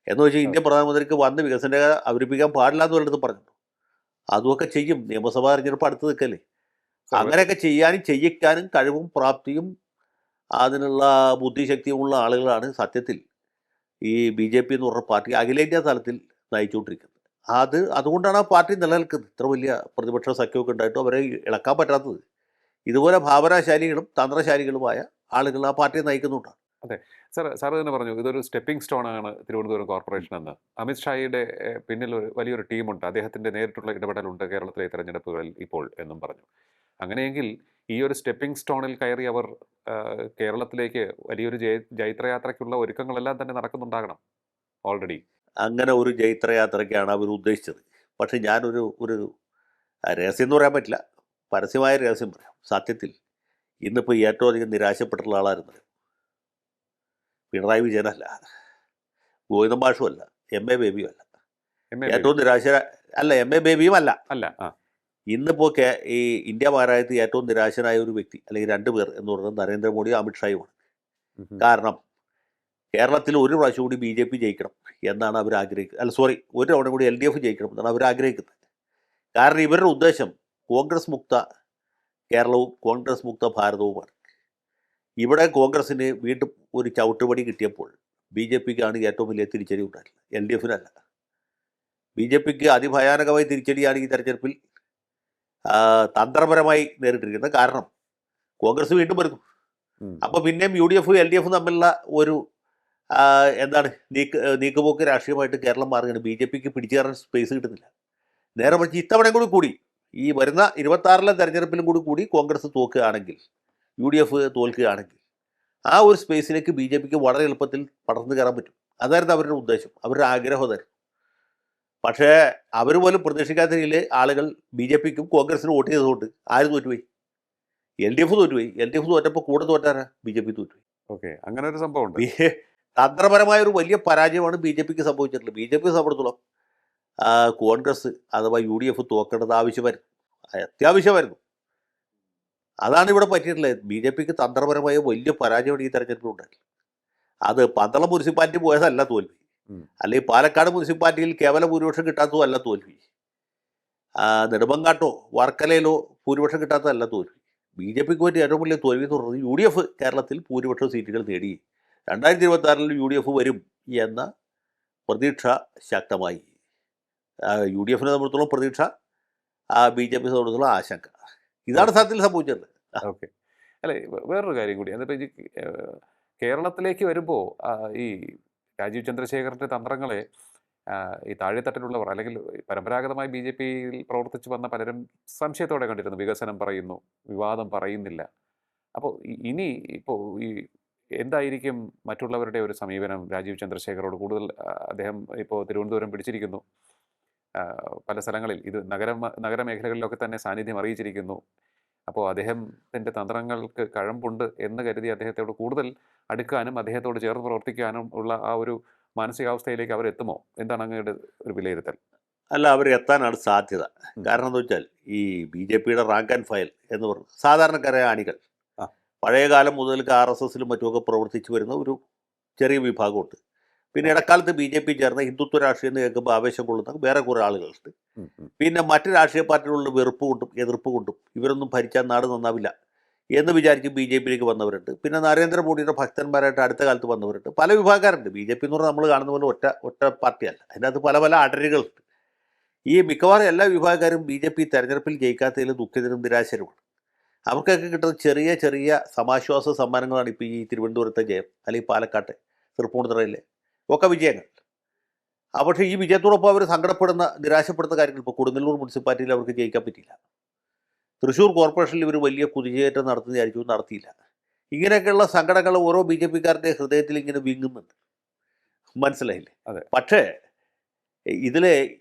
എന്ന് വെച്ചാൽ ഇന്ത്യൻ പ്രധാനമന്ത്രിക്ക് വന്ന് വികസന രേഖ അവതരിപ്പിക്കാൻ പാടില്ല എന്ന് വല്ലതും പറഞ്ഞിട്ടുണ്ടോ? അതുമൊക്കെ ചെയ്യും. നിയമസഭാ തെരഞ്ഞെടുപ്പ് അടുത്ത് നിൽക്കല്ലേ. അങ്ങനെയൊക്കെ ചെയ്യാനും ചെയ്യിക്കാനും കഴിവും പ്രാപ്തിയും അതിനുള്ള ബുദ്ധിശക്തിയുമുള്ള ആളുകളാണ് സത്യത്തിൽ ഈ BJP എന്ന് പറഞ്ഞ പാർട്ടി അഖിലേന്ത്യാ തലത്തിൽ നയിച്ചുകൊണ്ടിരിക്കുന്നത്. അതുകൊണ്ടാണ് ആ പാർട്ടി നിലനിൽക്കുന്നത്. ഇത്ര വലിയ പ്രതിപക്ഷ സഖ്യമൊക്കെ ഉണ്ടായിട്ടും അവരെ ഇളക്കാൻ പറ്റാത്തത്. ഇതുപോലെ ഭാവനാശാലികളും തന്ത്രശാലികളുമായ ആളുകൾ ആ പാർട്ടിയെ നയിക്കുന്നുണ്ടാണ്. അതെ സാർ തന്നെ പറഞ്ഞു, ഇതൊരു സ്റ്റെപ്പിംഗ് സ്റ്റോൺ ആണ് തിരുവനന്തപുരം കോർപ്പറേഷൻ എന്ന്. അമിത്ഷായുടെ പിന്നിൽ വലിയൊരു ടീമുണ്ട്, അദ്ദേഹത്തിൻ്റെ നേരിട്ടുള്ള ഇടപെടലുണ്ട് കേരളത്തിലെ തെരഞ്ഞെടുപ്പുകളിൽ ഇപ്പോൾ എന്നും പറഞ്ഞു. അങ്ങനെയെങ്കിൽ ഈ ഒരു സ്റ്റെപ്പിംഗ് സ്റ്റോണിൽ കയറി അവർ കേരളത്തിലേക്ക് വലിയൊരു ജൈത്രയാത്രയ്ക്കുള്ള ഒരുക്കങ്ങളെല്ലാം തന്നെ നടക്കുന്നുണ്ടാകണം ഓൾറെഡി. അങ്ങനെ ഒരു ജൈത്രയാത്രയ്ക്കാണ് അവർ ഉദ്ദേശിച്ചത്. പക്ഷേ ഞാനൊരു രഹസ്യം എന്ന് പറയാൻ പറ്റില്ല, പരസ്യമായ രഹസ്യം പറയാം. സത്യത്തിൽ ഇന്നിപ്പോൾ ഏറ്റവും അധികം നിരാശപ്പെട്ടുള്ള ആളായിരുന്നു പിണറായി വിജയനല്ല, ഗോവിന്ദൻ മാഷും അല്ല, MA ബേബിയും അല്ല. ഏറ്റവും നിരാശ അല്ല, MA ബേബിയും അല്ല. ഇന്നിപ്പോൾ ഈ ഇന്ത്യ മഹാരാജ്യത്ത് ഏറ്റവും നിരാശനായ ഒരു വ്യക്തി അല്ലെങ്കിൽ 2 പേർ എന്ന് പറയുന്നത് നരേന്ദ്രമോദിയും അമിത്ഷായുമാണ്. കാരണം കേരളത്തിൽ ഒരു പ്രാവശ്യം കൂടി BJP ജയിക്കണം എന്നാണ് അവർ ആഗ്രഹിക്കുന്നത്. ഒരു തവണ കൂടി LDF ജയിക്കണം എന്നാണ് അവർ ആഗ്രഹിക്കുന്നത്. കാരണം ഇവരുടെ ഉദ്ദേശം കോൺഗ്രസ് മുക്ത കേരളവും കോൺഗ്രസ് മുക്ത ഭാരതവുമാണ്. ഇവിടെ കോൺഗ്രസ്സിന് വീണ്ടും ഒരു ചവിട്ടുപടി കിട്ടിയപ്പോൾ BJPക്കാണ് ഏറ്റവും വലിയ തിരിച്ചടി ഉണ്ടായിട്ടില്ല, LDFനല്ല. BJPക്ക് അതിഭയാനകമായ തിരിച്ചടിയാണ് ഈ തെരഞ്ഞെടുപ്പിൽ തന്ത്രപരമായി നേരിട്ടിരിക്കുന്നത്. കാരണം കോൺഗ്രസ് വീണ്ടും വരുന്നു. അപ്പോൾ പിന്നെയും UDF LDF തമ്മിലുള്ള ഒരു എന്താണ് നീക്കുപോക്ക് രാഷ്ട്രീയമായിട്ട് കേരളം മാറുകയാണ്. ബി ജെ പിക്ക് പിടിച്ചു കയറാൻ സ്പേസ് കിട്ടുന്നില്ല. നേരെ മറിച്ച് ഇത്തവണയും കൂടി ഈ വരുന്ന 26-ലെ തെരഞ്ഞെടുപ്പിലും കൂടി കോൺഗ്രസ് തോക്കുകയാണെങ്കിൽ, യു ഡി എഫ് തോൽക്കുകയാണെങ്കിൽ, ആ ഒരു സ്പേസിലേക്ക് ബി ജെ പിക്ക് വളരെ എളുപ്പത്തിൽ പടർന്നു കയറാൻ പറ്റും. അതായിരുന്നു അവരുടെ ഉദ്ദേശം, അവരുടെ ആഗ്രഹം അതായിരുന്നു. പക്ഷേ അവർ പോലും പ്രതീക്ഷിക്കാത്ത രീതിയിൽ ആളുകൾ ബി ജെ പിക്കും കോൺഗ്രസിനും വോട്ട് ചെയ്തുകൊണ്ട് ആര് തോറ്റുപോയി? എൽ ഡി എഫ് തോറ്റുപോയി. എൽ ഡി എഫ് തോറ്റപ്പോൾ കൂടെ തോറ്റാരാ? ബി ജെ പി തോറ്റുപോയി. ഓക്കെ, അങ്ങനെ ഒരു സംഭവം ഉണ്ട്. തന്ത്രപരമായ ഒരു വലിയ പരാജയമാണ് ബി ജെ പിക്ക് സംഭവിച്ചിട്ടുള്ളത്. ബി ജെ പി സംബന്ധിച്ചിടത്തോളം കോൺഗ്രസ് അഥവാ യു ഡി എഫ് തോക്കേണ്ടത് ആവശ്യമായിരുന്നു, അത്യാവശ്യമായിരുന്നു. അതാണ് ഇവിടെ പറ്റിയിട്ടുള്ളത്. ബി ജെ പിക്ക് തന്ത്രപരമായ വലിയ പരാജയമാണ് ഈ തെരഞ്ഞെടുപ്പിൽ ഉണ്ടായത്. അത് പന്തളം മുനിസിപ്പാലിറ്റി പോയതല്ല തോൽവി, അല്ലെങ്കിൽ പാലക്കാട് മുനിസിപ്പാലിറ്റിയിൽ കേവല ഭൂരിപക്ഷം കിട്ടാത്തതോ അല്ല തോൽവി, നെടുമങ്ങാട്ടോ വർക്കലയിലോ ഭൂരിപക്ഷം കിട്ടാത്തതല്ല തോൽവി. ബി ജെ പിക്ക് പറ്റിയ ഏറ്റവും വലിയ തോൽവി എന്ന് പറയുന്നത് യു ഡി എഫ് കേരളത്തിൽ ഭൂരിപക്ഷം സീറ്റുകൾ നേടി 2026 യു ഡി എഫ് വരും എന്ന പ്രതീക്ഷ ശക്തമായി. യു ഡി എഫിനെ സംബന്ധിച്ചിടത്തോളം പ്രതീക്ഷ, ബി ജെ പി സംബന്ധിച്ചിടത്തോളം ആശങ്ക. ഇതാണ് സത്യത്തിൽ സംഭവിച്ചത്. ഓക്കെ, അല്ലെ, വേറൊരു കാര്യം കൂടി, അതിപ്പോൾ ഈ കേരളത്തിലേക്ക് വരുമ്പോൾ ഈ രാജീവ് ചന്ദ്രശേഖറിൻ്റെ തന്ത്രങ്ങളെ ഈ താഴെത്തട്ടിലുള്ളവർ അല്ലെങ്കിൽ പരമ്പരാഗതമായി ബി ജെ പിയിൽ പ്രവർത്തിച്ചു വന്ന പലരും സംശയത്തോടെ കണ്ടിരുന്നു. വികസനം പറയുന്നു, വിവാദം പറയുന്നില്ല. അപ്പോൾ ഇനി ഇപ്പോൾ ഈ എന്തായിരിക്കും മറ്റുള്ളവരുടെ ഒരു സമീപനം രാജീവ് ചന്ദ്രശേഖറോട്? കൂടുതൽ അദ്ദേഹം ഇപ്പോൾ തിരുവനന്തപുരം പിടിച്ചിരിക്കുന്നു, പല സ്ഥലങ്ങളിൽ ഇത് നഗരമേഖലകളിലൊക്കെ തന്നെ സാന്നിധ്യം അറിയിച്ചിരിക്കുന്നു. അപ്പോൾ അദ്ദേഹത്തിൻ്റെ തന്ത്രങ്ങൾക്ക് കഴമ്പുണ്ട് എന്ന് കരുതി അദ്ദേഹത്തോട് കൂടുതൽ അടുക്കാനും അദ്ദേഹത്തോട് ചേർന്ന് പ്രവർത്തിക്കാനും ഉള്ള ആ ഒരു മാനസികാവസ്ഥയിലേക്ക് അവരെത്തുമോ? എന്താണ് അങ്ങയുടെ ഒരു വിലയിരുത്തൽ? അല്ല, അവർ എത്താനാണ് സാധ്യത. കാരണം എന്താ വെച്ചാൽ ഈ ബി ജെ പിയുടെ റാങ്ക് ആൻഡ് ഫയൽ എന്ന് പറഞ്ഞു സാധാരണക്കാരായ അണികൾ, പഴയ കാലം മുതൽ RSSലും മറ്റുമൊക്കെ പ്രവർത്തിച്ചു വരുന്ന ഒരു ചെറിയ വിഭാഗമുണ്ട്. പിന്നെ ഇടക്കാലത്ത് ബി ജെ പി ചേർന്ന ഹിന്ദുത്വ രാഷ്ട്രീയം എന്ന് കേൾക്കുമ്പോൾ ആവേശം കൊള്ളുന്ന വേറെ കുറേ ആളുകളുണ്ട്. പിന്നെ മറ്റ് രാഷ്ട്രീയ പാർട്ടികളുടെ വെറുപ്പ് കൊണ്ടും എതിർപ്പ് കൊണ്ടും ഇവരൊന്നും ഭരിച്ചാൽ നാട് നന്നാവില്ല എന്ന് വിചാരിച്ച് ബി ജെ പിയിലേക്ക് വന്നവരുണ്ട്. പിന്നെ നരേന്ദ്രമോദിയുടെ ഭക്തന്മാരായിട്ട് അടുത്ത കാലത്ത് വന്നവരുണ്ട്. പല വിഭാഗക്കാരുണ്ട്. ബി ജെ പി എന്ന് പറഞ്ഞാൽ നമ്മൾ കാണുന്ന പോലെ ഒറ്റ പാർട്ടിയല്ല, അതിനകത്ത് പല പല അടരുകളുണ്ട്. ഈ മിക്കവാറും എല്ലാ വിഭാഗക്കാരും ബി ജെ പി തെരഞ്ഞെടുപ്പിൽ ജയിക്കാത്തതിൽ ദുഃഖിതരും നിരാശരുമാണ്. അവർക്കൊക്കെ കിട്ടുന്ന ചെറിയ ചെറിയ സമാശ്വാസ സമ്മാനങ്ങളാണ് ഇപ്പോൾ ഈ തിരുവനന്തപുരത്തെ ജയം, അല്ലെങ്കിൽ പാലക്കാട്ടെ, തൃപ്പൂണിത്തുറയിലെ ഒക്കെ വിജയങ്ങൾ. പക്ഷേ ഈ വിജയത്തോടൊപ്പം അവർ സങ്കടപ്പെടുന്ന, നിരാശപ്പെടുന്ന കാര്യങ്ങൾ, ഇപ്പോൾ കൊടുങ്ങല്ലൂർ മുനിസിപ്പാലിറ്റിയിൽ അവർക്ക് ജയിക്കാൻ പറ്റിയില്ല. തൃശ്ശൂർ കോർപ്പറേഷനിൽ ഇവർ വലിയ കുതിച്ചുകയറ്റം നടത്തുന്ന വിചാരിച്ചു, നടത്തിയില്ല. ഇങ്ങനെയൊക്കെയുള്ള സങ്കടങ്ങൾ ഓരോ ബി ജെ പിക്കാരുടെ ഹൃദയത്തിൽ ഇങ്ങനെ വിങ്ങുന്നുണ്ട്. മനസ്സിലായില്ലേ? പക്ഷേ ഇതിലെ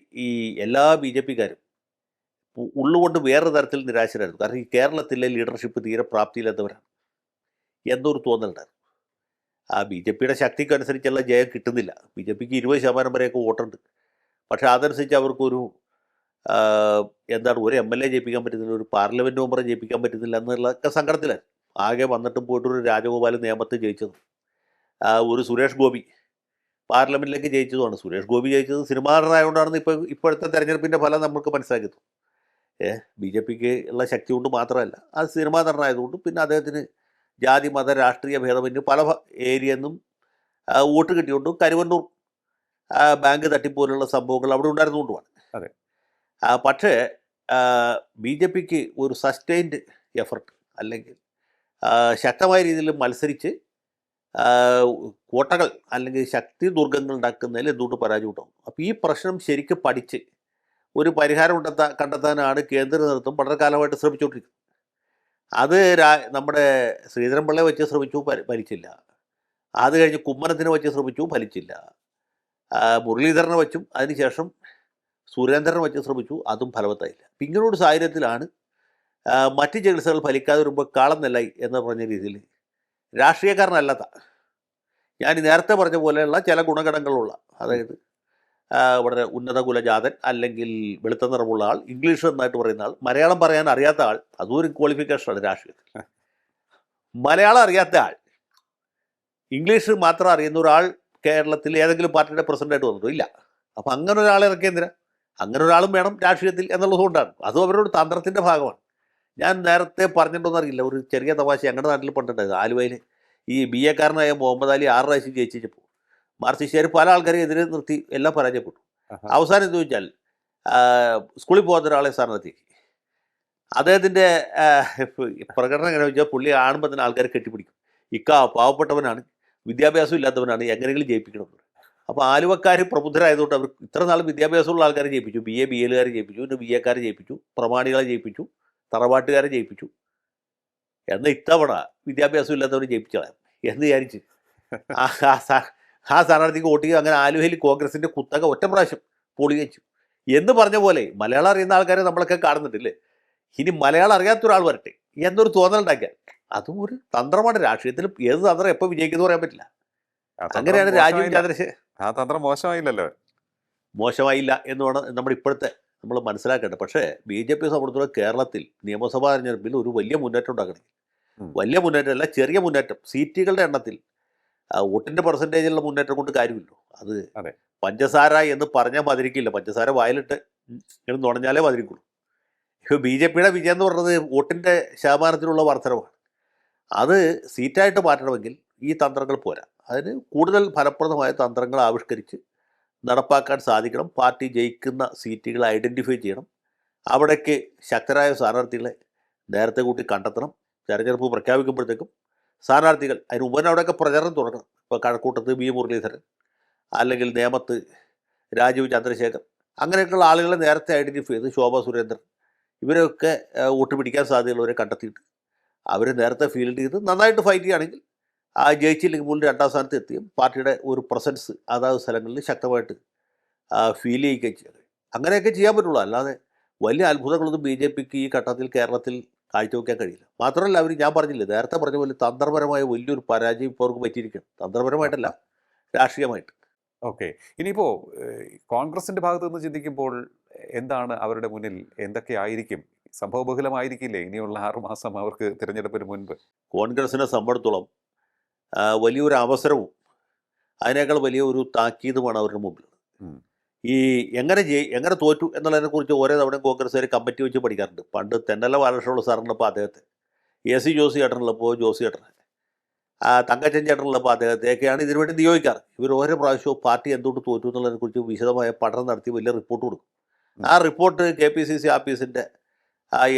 ഈ എല്ലാ ബി ജെ പിക്കാരും ഉള്ളുകൊണ്ട് വേറെ തരത്തിൽ നിരാശരായിരുന്നു. കാരണം ഈ കേരളത്തിലെ ലീഡർഷിപ്പ് തീരെ പ്രാപ്തിയില്ലാത്തവരാണ് എന്നൊരു തോന്നലുണ്ടായിരുന്നു. ബി ജെ പിയുടെ ശക്തിക്കനുസരിച്ചുള്ള ജയം കിട്ടുന്നില്ല. ബി ജെ പിക്ക് 20% വരെയൊക്കെ വോട്ടുണ്ട്. പക്ഷേ അതനുസരിച്ച് അവർക്കൊരു ഒരു MLA ജയിപ്പിക്കാൻ പറ്റുന്നില്ല, ഒരു പാർലമെൻറ്റ് മെമ്പറെ ജയിപ്പിക്കാൻ പറ്റുന്നില്ല എന്നുള്ളതൊക്കെ സങ്കടത്തിലാണ്. ആകെ വന്നിട്ടും പോയിട്ടൊരു രാജഗോപാൽ നിയമത്തിൽ ജയിച്ചത്, ഒരു സുരേഷ് ഗോപി പാർലമെൻറ്റിലേക്ക് ജയിച്ചതുമാണ്. സുരേഷ് ഗോപി ജയിച്ചത് സിനിമാ നടനായതുകൊണ്ടാണെന്ന് ഇപ്പോഴത്തെ തെരഞ്ഞെടുപ്പിൻ്റെ ഫലം നമുക്ക് മനസ്സിലാക്കി. ബി ജെ പിക്ക് ഉള്ള ശക്തി കൊണ്ട് മാത്രമല്ല, അത് സിനിമാ നടനായതുകൊണ്ടും പിന്നെ അദ്ദേഹത്തിന് ജാതി മത രാഷ്ട്രീയ ഭേദമന്യേ പല ഏരിയയിൽ നിന്നും വോട്ട് കിട്ടിയോണ്ടും കരുവന്നൂർ ബാങ്ക് തട്ടിപ്പോലുള്ള സംഭവങ്ങൾ അവിടെ ഉണ്ടായിരുന്നുകൊണ്ടുമാണ്. പക്ഷേ ബി ജെ പിക്ക് ഒരു സസ്റ്റൈൻഡ് എഫർട്ട് അല്ലെങ്കിൽ ശക്തമായ രീതിയിൽ മത്സരിച്ച് കോട്ടകൾ അല്ലെങ്കിൽ ശക്തി ദുർഗങ്ങൾ ഉണ്ടാക്കുന്നതിൽ എന്തുകൊണ്ട് പരാജയം ഉണ്ടാവും. അപ്പോൾ ഈ പ്രശ്നം ശരിക്കും പഠിച്ച് ഒരു പരിഹാരം കണ്ടെത്താനാണ് കേന്ദ്ര നേതൃത്വം വളരെ കാലമായിട്ട് ശ്രമിച്ചുകൊണ്ടിരിക്കുന്നത്. അത് നമ്മുടെ ശ്രീധരൻപിള്ളയെ വെച്ച് ശ്രമിച്ചു, ഫലിച്ചില്ല. അത് കഴിഞ്ഞ് കുമ്മനത്തിനെ വെച്ച് ശ്രമിച്ചു, ഫലിച്ചില്ല. മുരളീധരനെ വെച്ചും അതിനുശേഷം സുരേന്ദ്രനെ വെച്ച് ശ്രമിച്ചു, അതും ഫലവത്തായില്ല. അപ്പം ഇങ്ങനൊരു സാഹചര്യത്തിലാണ് മറ്റ് ചികിത്സകൾ ഫലിക്കാതെ വരുമ്പോൾ കാളം നെല്ലായി എന്ന് പറഞ്ഞ രീതിയിൽ രാഷ്ട്രീയക്കാരനല്ലാത്ത, ഞാൻ നേരത്തെ പറഞ്ഞ പോലെയുള്ള ചില ഗുണഗണങ്ങളുള്ള, അതായത് വളരെ ഉന്നത കുലജാതൻ അല്ലെങ്കിൽ വെളുത്ത നിറമുള്ള ആൾ, ഇംഗ്ലീഷ് നന്നായിട്ട് പറയുന്ന ആൾ, മലയാളം പറയാൻ അറിയാത്ത ആൾ, അതും ഒരു ക്വാളിഫിക്കേഷനാണ് രാഷ്ട്രീയത്തിൽ. മലയാളം അറിയാത്ത ആൾ, ഇംഗ്ലീഷ് മാത്രം അറിയുന്ന ഒരാൾ കേരളത്തിൽ ഏതെങ്കിലും പാർട്ടിയുടെ പ്രസിഡൻ്റായിട്ട് വന്നിട്ടോ? ഇല്ല. അപ്പം അങ്ങനെ ഒരാളെ ഇറക്കിയെന്തിനാ? അങ്ങനെ ഒരാളും വേണം രാഷ്ട്രീയത്തിൽ എന്നുള്ളതുകൊണ്ടാണ്. അതും അവരുടെ തന്ത്രത്തിൻ്റെ ഭാഗമാണ്. ഞാൻ നേരത്തെ പറഞ്ഞിട്ടുണ്ടെന്നറിയില്ല, ഒരു ചെറിയ തമാശ ഞങ്ങളുടെ നാട്ടിൽ പണ്ടുണ്ടായത്. ആലുവയിൽ ഈ BA കാരനായ മുഹമ്മദ് അലി 6 പ്രാവശ്യം ജയിച്ചപ്പോൾ മാർക്സിസ്റ്റുകാർ പല ആൾക്കാരെ എതിരെ നിർത്തി, എല്ലാം പരാജയപ്പെട്ടു. അവസാനം എന്ന് ചോദിച്ചാൽ സ്കൂളിൽ പോകുന്ന ഒരാളെ സ്ഥാനാർത്ഥിയാക്കി. അദ്ദേഹത്തിൻ്റെ പ്രകടനം എങ്ങനെ വെച്ചാൽ പുള്ളി കാണുമ്പോൾ തന്നെ ആൾക്കാരെ കെട്ടിപ്പിടിക്കും. പാവപ്പെട്ടവനാണ്, വിദ്യാഭ്യാസം ഇല്ലാത്തവനാണ്, എങ്ങനെയെങ്കിലും ജയിപ്പിക്കണം. അപ്പോൾ ആലുവക്കാർ പ്രബുദ്ധരായതുകൊണ്ട് അവർ ഇത്ര നാൾ വിദ്യാഭ്യാസമുള്ള ആൾക്കാരെ ജയിപ്പിച്ചു. BA ജയിപ്പിച്ചു, പിന്നെ BA ജയിപ്പിച്ചു, പ്രമാണികളെ ജയിപ്പിച്ചു, തറവാട്ടുകാരെ ജയിപ്പിച്ചു. എന്നാൽ ഇത്തവണ വിദ്യാഭ്യാസം ഇല്ലാത്തവരെ ജയിപ്പിച്ചോളാം എന്ന് വിചാരിച്ച് ആ ആ സ്ഥാനാർത്ഥിക്ക് വോട്ട് ചെയ്യും. അങ്ങനെ ആലുവയിൽ കോൺഗ്രസിൻ്റെ കുത്തക ഒറ്റ പ്രാവശ്യം പൊളി വെച്ചു എന്ന് പറഞ്ഞ പോലെ മലയാളം അറിയുന്ന ആൾക്കാരെ നമ്മളൊക്കെ കാണുന്നുണ്ടല്ലേ. ഇനി മലയാളം അറിയാത്തൊരാൾ വരട്ടെ എന്നൊരു തോന്നലുണ്ടാക്കിയാൽ അതും ഒരു തന്ത്രമാണ്. രാഷ്ട്രീയത്തിൽ ഏത് തന്ത്രം എപ്പോൾ വിജയിക്കുന്നു പറയാൻ പറ്റില്ല. അങ്ങനെയാണ് രാജീവ് ചന്ദ്രശേഖർ. ആ തന്ത്രം മോശമായില്ലല്ലോ. മോശമായില്ല എന്ന് വേണം നമ്മൾ ഇപ്പോഴത്തെ നമ്മൾ മനസ്സിലാക്കേണ്ടത്. പക്ഷേ BJP സംബന്ധിച്ചിടത്തോളം കേരളത്തിൽ നിയമസഭാ തെരഞ്ഞെടുപ്പിൽ ഒരു വലിയ മുന്നേറ്റം ഉണ്ടാക്കണം. വലിയ മുന്നേറ്റമല്ല, ചെറിയ മുന്നേറ്റം. സീറ്റുകളുടെ എണ്ണത്തിൽ വോട്ടിൻ്റെ പെർസെൻറ്റേജിലുള്ള മുന്നേറ്റം കൊണ്ട് കാര്യമില്ലല്ലോ. അത് അതെ. പഞ്ചസാര എന്ന് പറഞ്ഞാൽ മധുരിക്കില്ല. പഞ്ചസാര വായിലിട്ട് ഇങ്ങനെ നുണഞ്ഞാലേ മധുരിക്കുള്ളൂ. ഇപ്പോൾ BJPയുടെ വിജയം എന്ന് പറയുന്നത് വോട്ടിൻ്റെ ശതമാനത്തിലുള്ള വർധനവാണ്. അത് സീറ്റായിട്ട് മാറ്റണമെങ്കിൽ ഈ തന്ത്രങ്ങൾ പോരാ. അതിന് കൂടുതൽ ഫലപ്രദമായ തന്ത്രങ്ങൾ ആവിഷ്കരിച്ച് നടപ്പാക്കാൻ സാധിക്കണം. പാർട്ടി ജയിക്കുന്ന സീറ്റുകൾ ഐഡൻറ്റിഫൈ ചെയ്യണം. അവിടേക്ക് ശക്തരായ സ്ഥാനാർത്ഥികളെ നേരത്തെ കൂട്ടി കണ്ടെത്തണം. തെരഞ്ഞെടുപ്പ് പ്രഖ്യാപിക്കുമ്പോഴത്തേക്കും സ്ഥാനാർത്ഥികൾ അതിന് മുമ്പ് അവിടെയൊക്കെ പ്രചരണം തുടങ്ങണം. ഇപ്പോൾ കഴക്കൂട്ടത്ത് B മുരളീധരൻ, അല്ലെങ്കിൽ നേമത്ത് രാജീവ് ചന്ദ്രശേഖർ, അങ്ങനെയൊക്കെയുള്ള ആളുകളെ നേരത്തെ ഐഡൻറ്റിഫൈ ചെയ്ത് ശോഭ സുരേന്ദ്രൻ ഇവരൊക്കെ വോട്ട് പിടിക്കാൻ സാധ്യതയുള്ളവരെ കണ്ടെത്തിയിട്ട് അവർ നേരത്തെ ഫീൽഡ് ചെയ്ത് നന്നായിട്ട് ഫൈറ്റ് ചെയ്യുകയാണെങ്കിൽ ജയിച്ചില്ലെങ്കിൽ പോലും രണ്ടാം സ്ഥാനത്ത് എത്തിയും പാർട്ടിയുടെ ഒരു പ്രസൻസ് അതാത് സ്ഥലങ്ങളിൽ ശക്തമായിട്ട് ഫീൽ ചെയ്യുകയും ചെയ്യുക. അങ്ങനെയൊക്കെ ചെയ്യാൻ പറ്റുള്ളൂ. അല്ലാതെ വലിയ അത്ഭുതങ്ങളൊന്നും BJPക്ക് ഈ ഘട്ടത്തിൽ കേരളത്തിൽ കാഴ്ചവെക്കാൻ കഴിയില്ല. മാത്രമല്ല ഞാൻ പറഞ്ഞില്ലേ, നേരത്തെ പറഞ്ഞ പോലെ തന്ത്രപരമായ വലിയൊരു പരാജയം ഇപ്പോൾ അവർക്ക് പറ്റിയിരിക്കണം. തന്ത്രപരമായിട്ടല്ല, രാഷ്ട്രീയമായിട്ട്. ഓക്കെ. ഇനിയിപ്പോൾ കോൺഗ്രസിൻ്റെ ഭാഗത്തു നിന്ന് ചിന്തിക്കുമ്പോൾ എന്താണ് അവരുടെ മുന്നിൽ, എന്തൊക്കെയായിരിക്കും? സംഭവബഹുലമായിരിക്കില്ലേ ഇനിയുള്ള 6 മാസം അവർക്ക് തിരഞ്ഞെടുപ്പിന് മുൻപ്? കോൺഗ്രസിനെ സംബന്ധിച്ചിടത്തോളം വലിയൊരു അവസരവും അതിനേക്കാൾ വലിയ ഒരു താക്കീതുമാണ് അവരുടെ മുമ്പിൽ. ഈ എങ്ങനെ തോറ്റു എന്നുള്ളതിനെക്കുറിച്ച് ഓരോ തവണയും കോൺഗ്രസ്സുകാർ കമ്മിറ്റി വെച്ച് പഠിക്കാറുണ്ട്. പണ്ട് തെന്നല ബാലകൃഷ്ണപിള്ള സാറിനുള്ളപ്പോൾ അദ്ദേഹത്തെ, AC ജോസി ചേട്ടനുള്ളപ്പോൾ ജോസി ചേട്ടനെ, തങ്കച്ചൻ ചേട്ടനുള്ളപ്പോൾ അദ്ദേഹത്തെയൊക്കെയാണ് ഇതിനുവേണ്ടി നിയോഗിക്കാറ്. ഇവർ ഓരോ പ്രാവശ്യവും പാർട്ടി എന്തുകൊണ്ട് തോറ്റു എന്നുള്ളതിനെക്കുറിച്ച് വിശദമായ പഠനം നടത്തി വലിയ റിപ്പോർട്ട് കൊടുക്കും. ആ റിപ്പോർട്ട് KPCC ആഫീസിൻ്റെ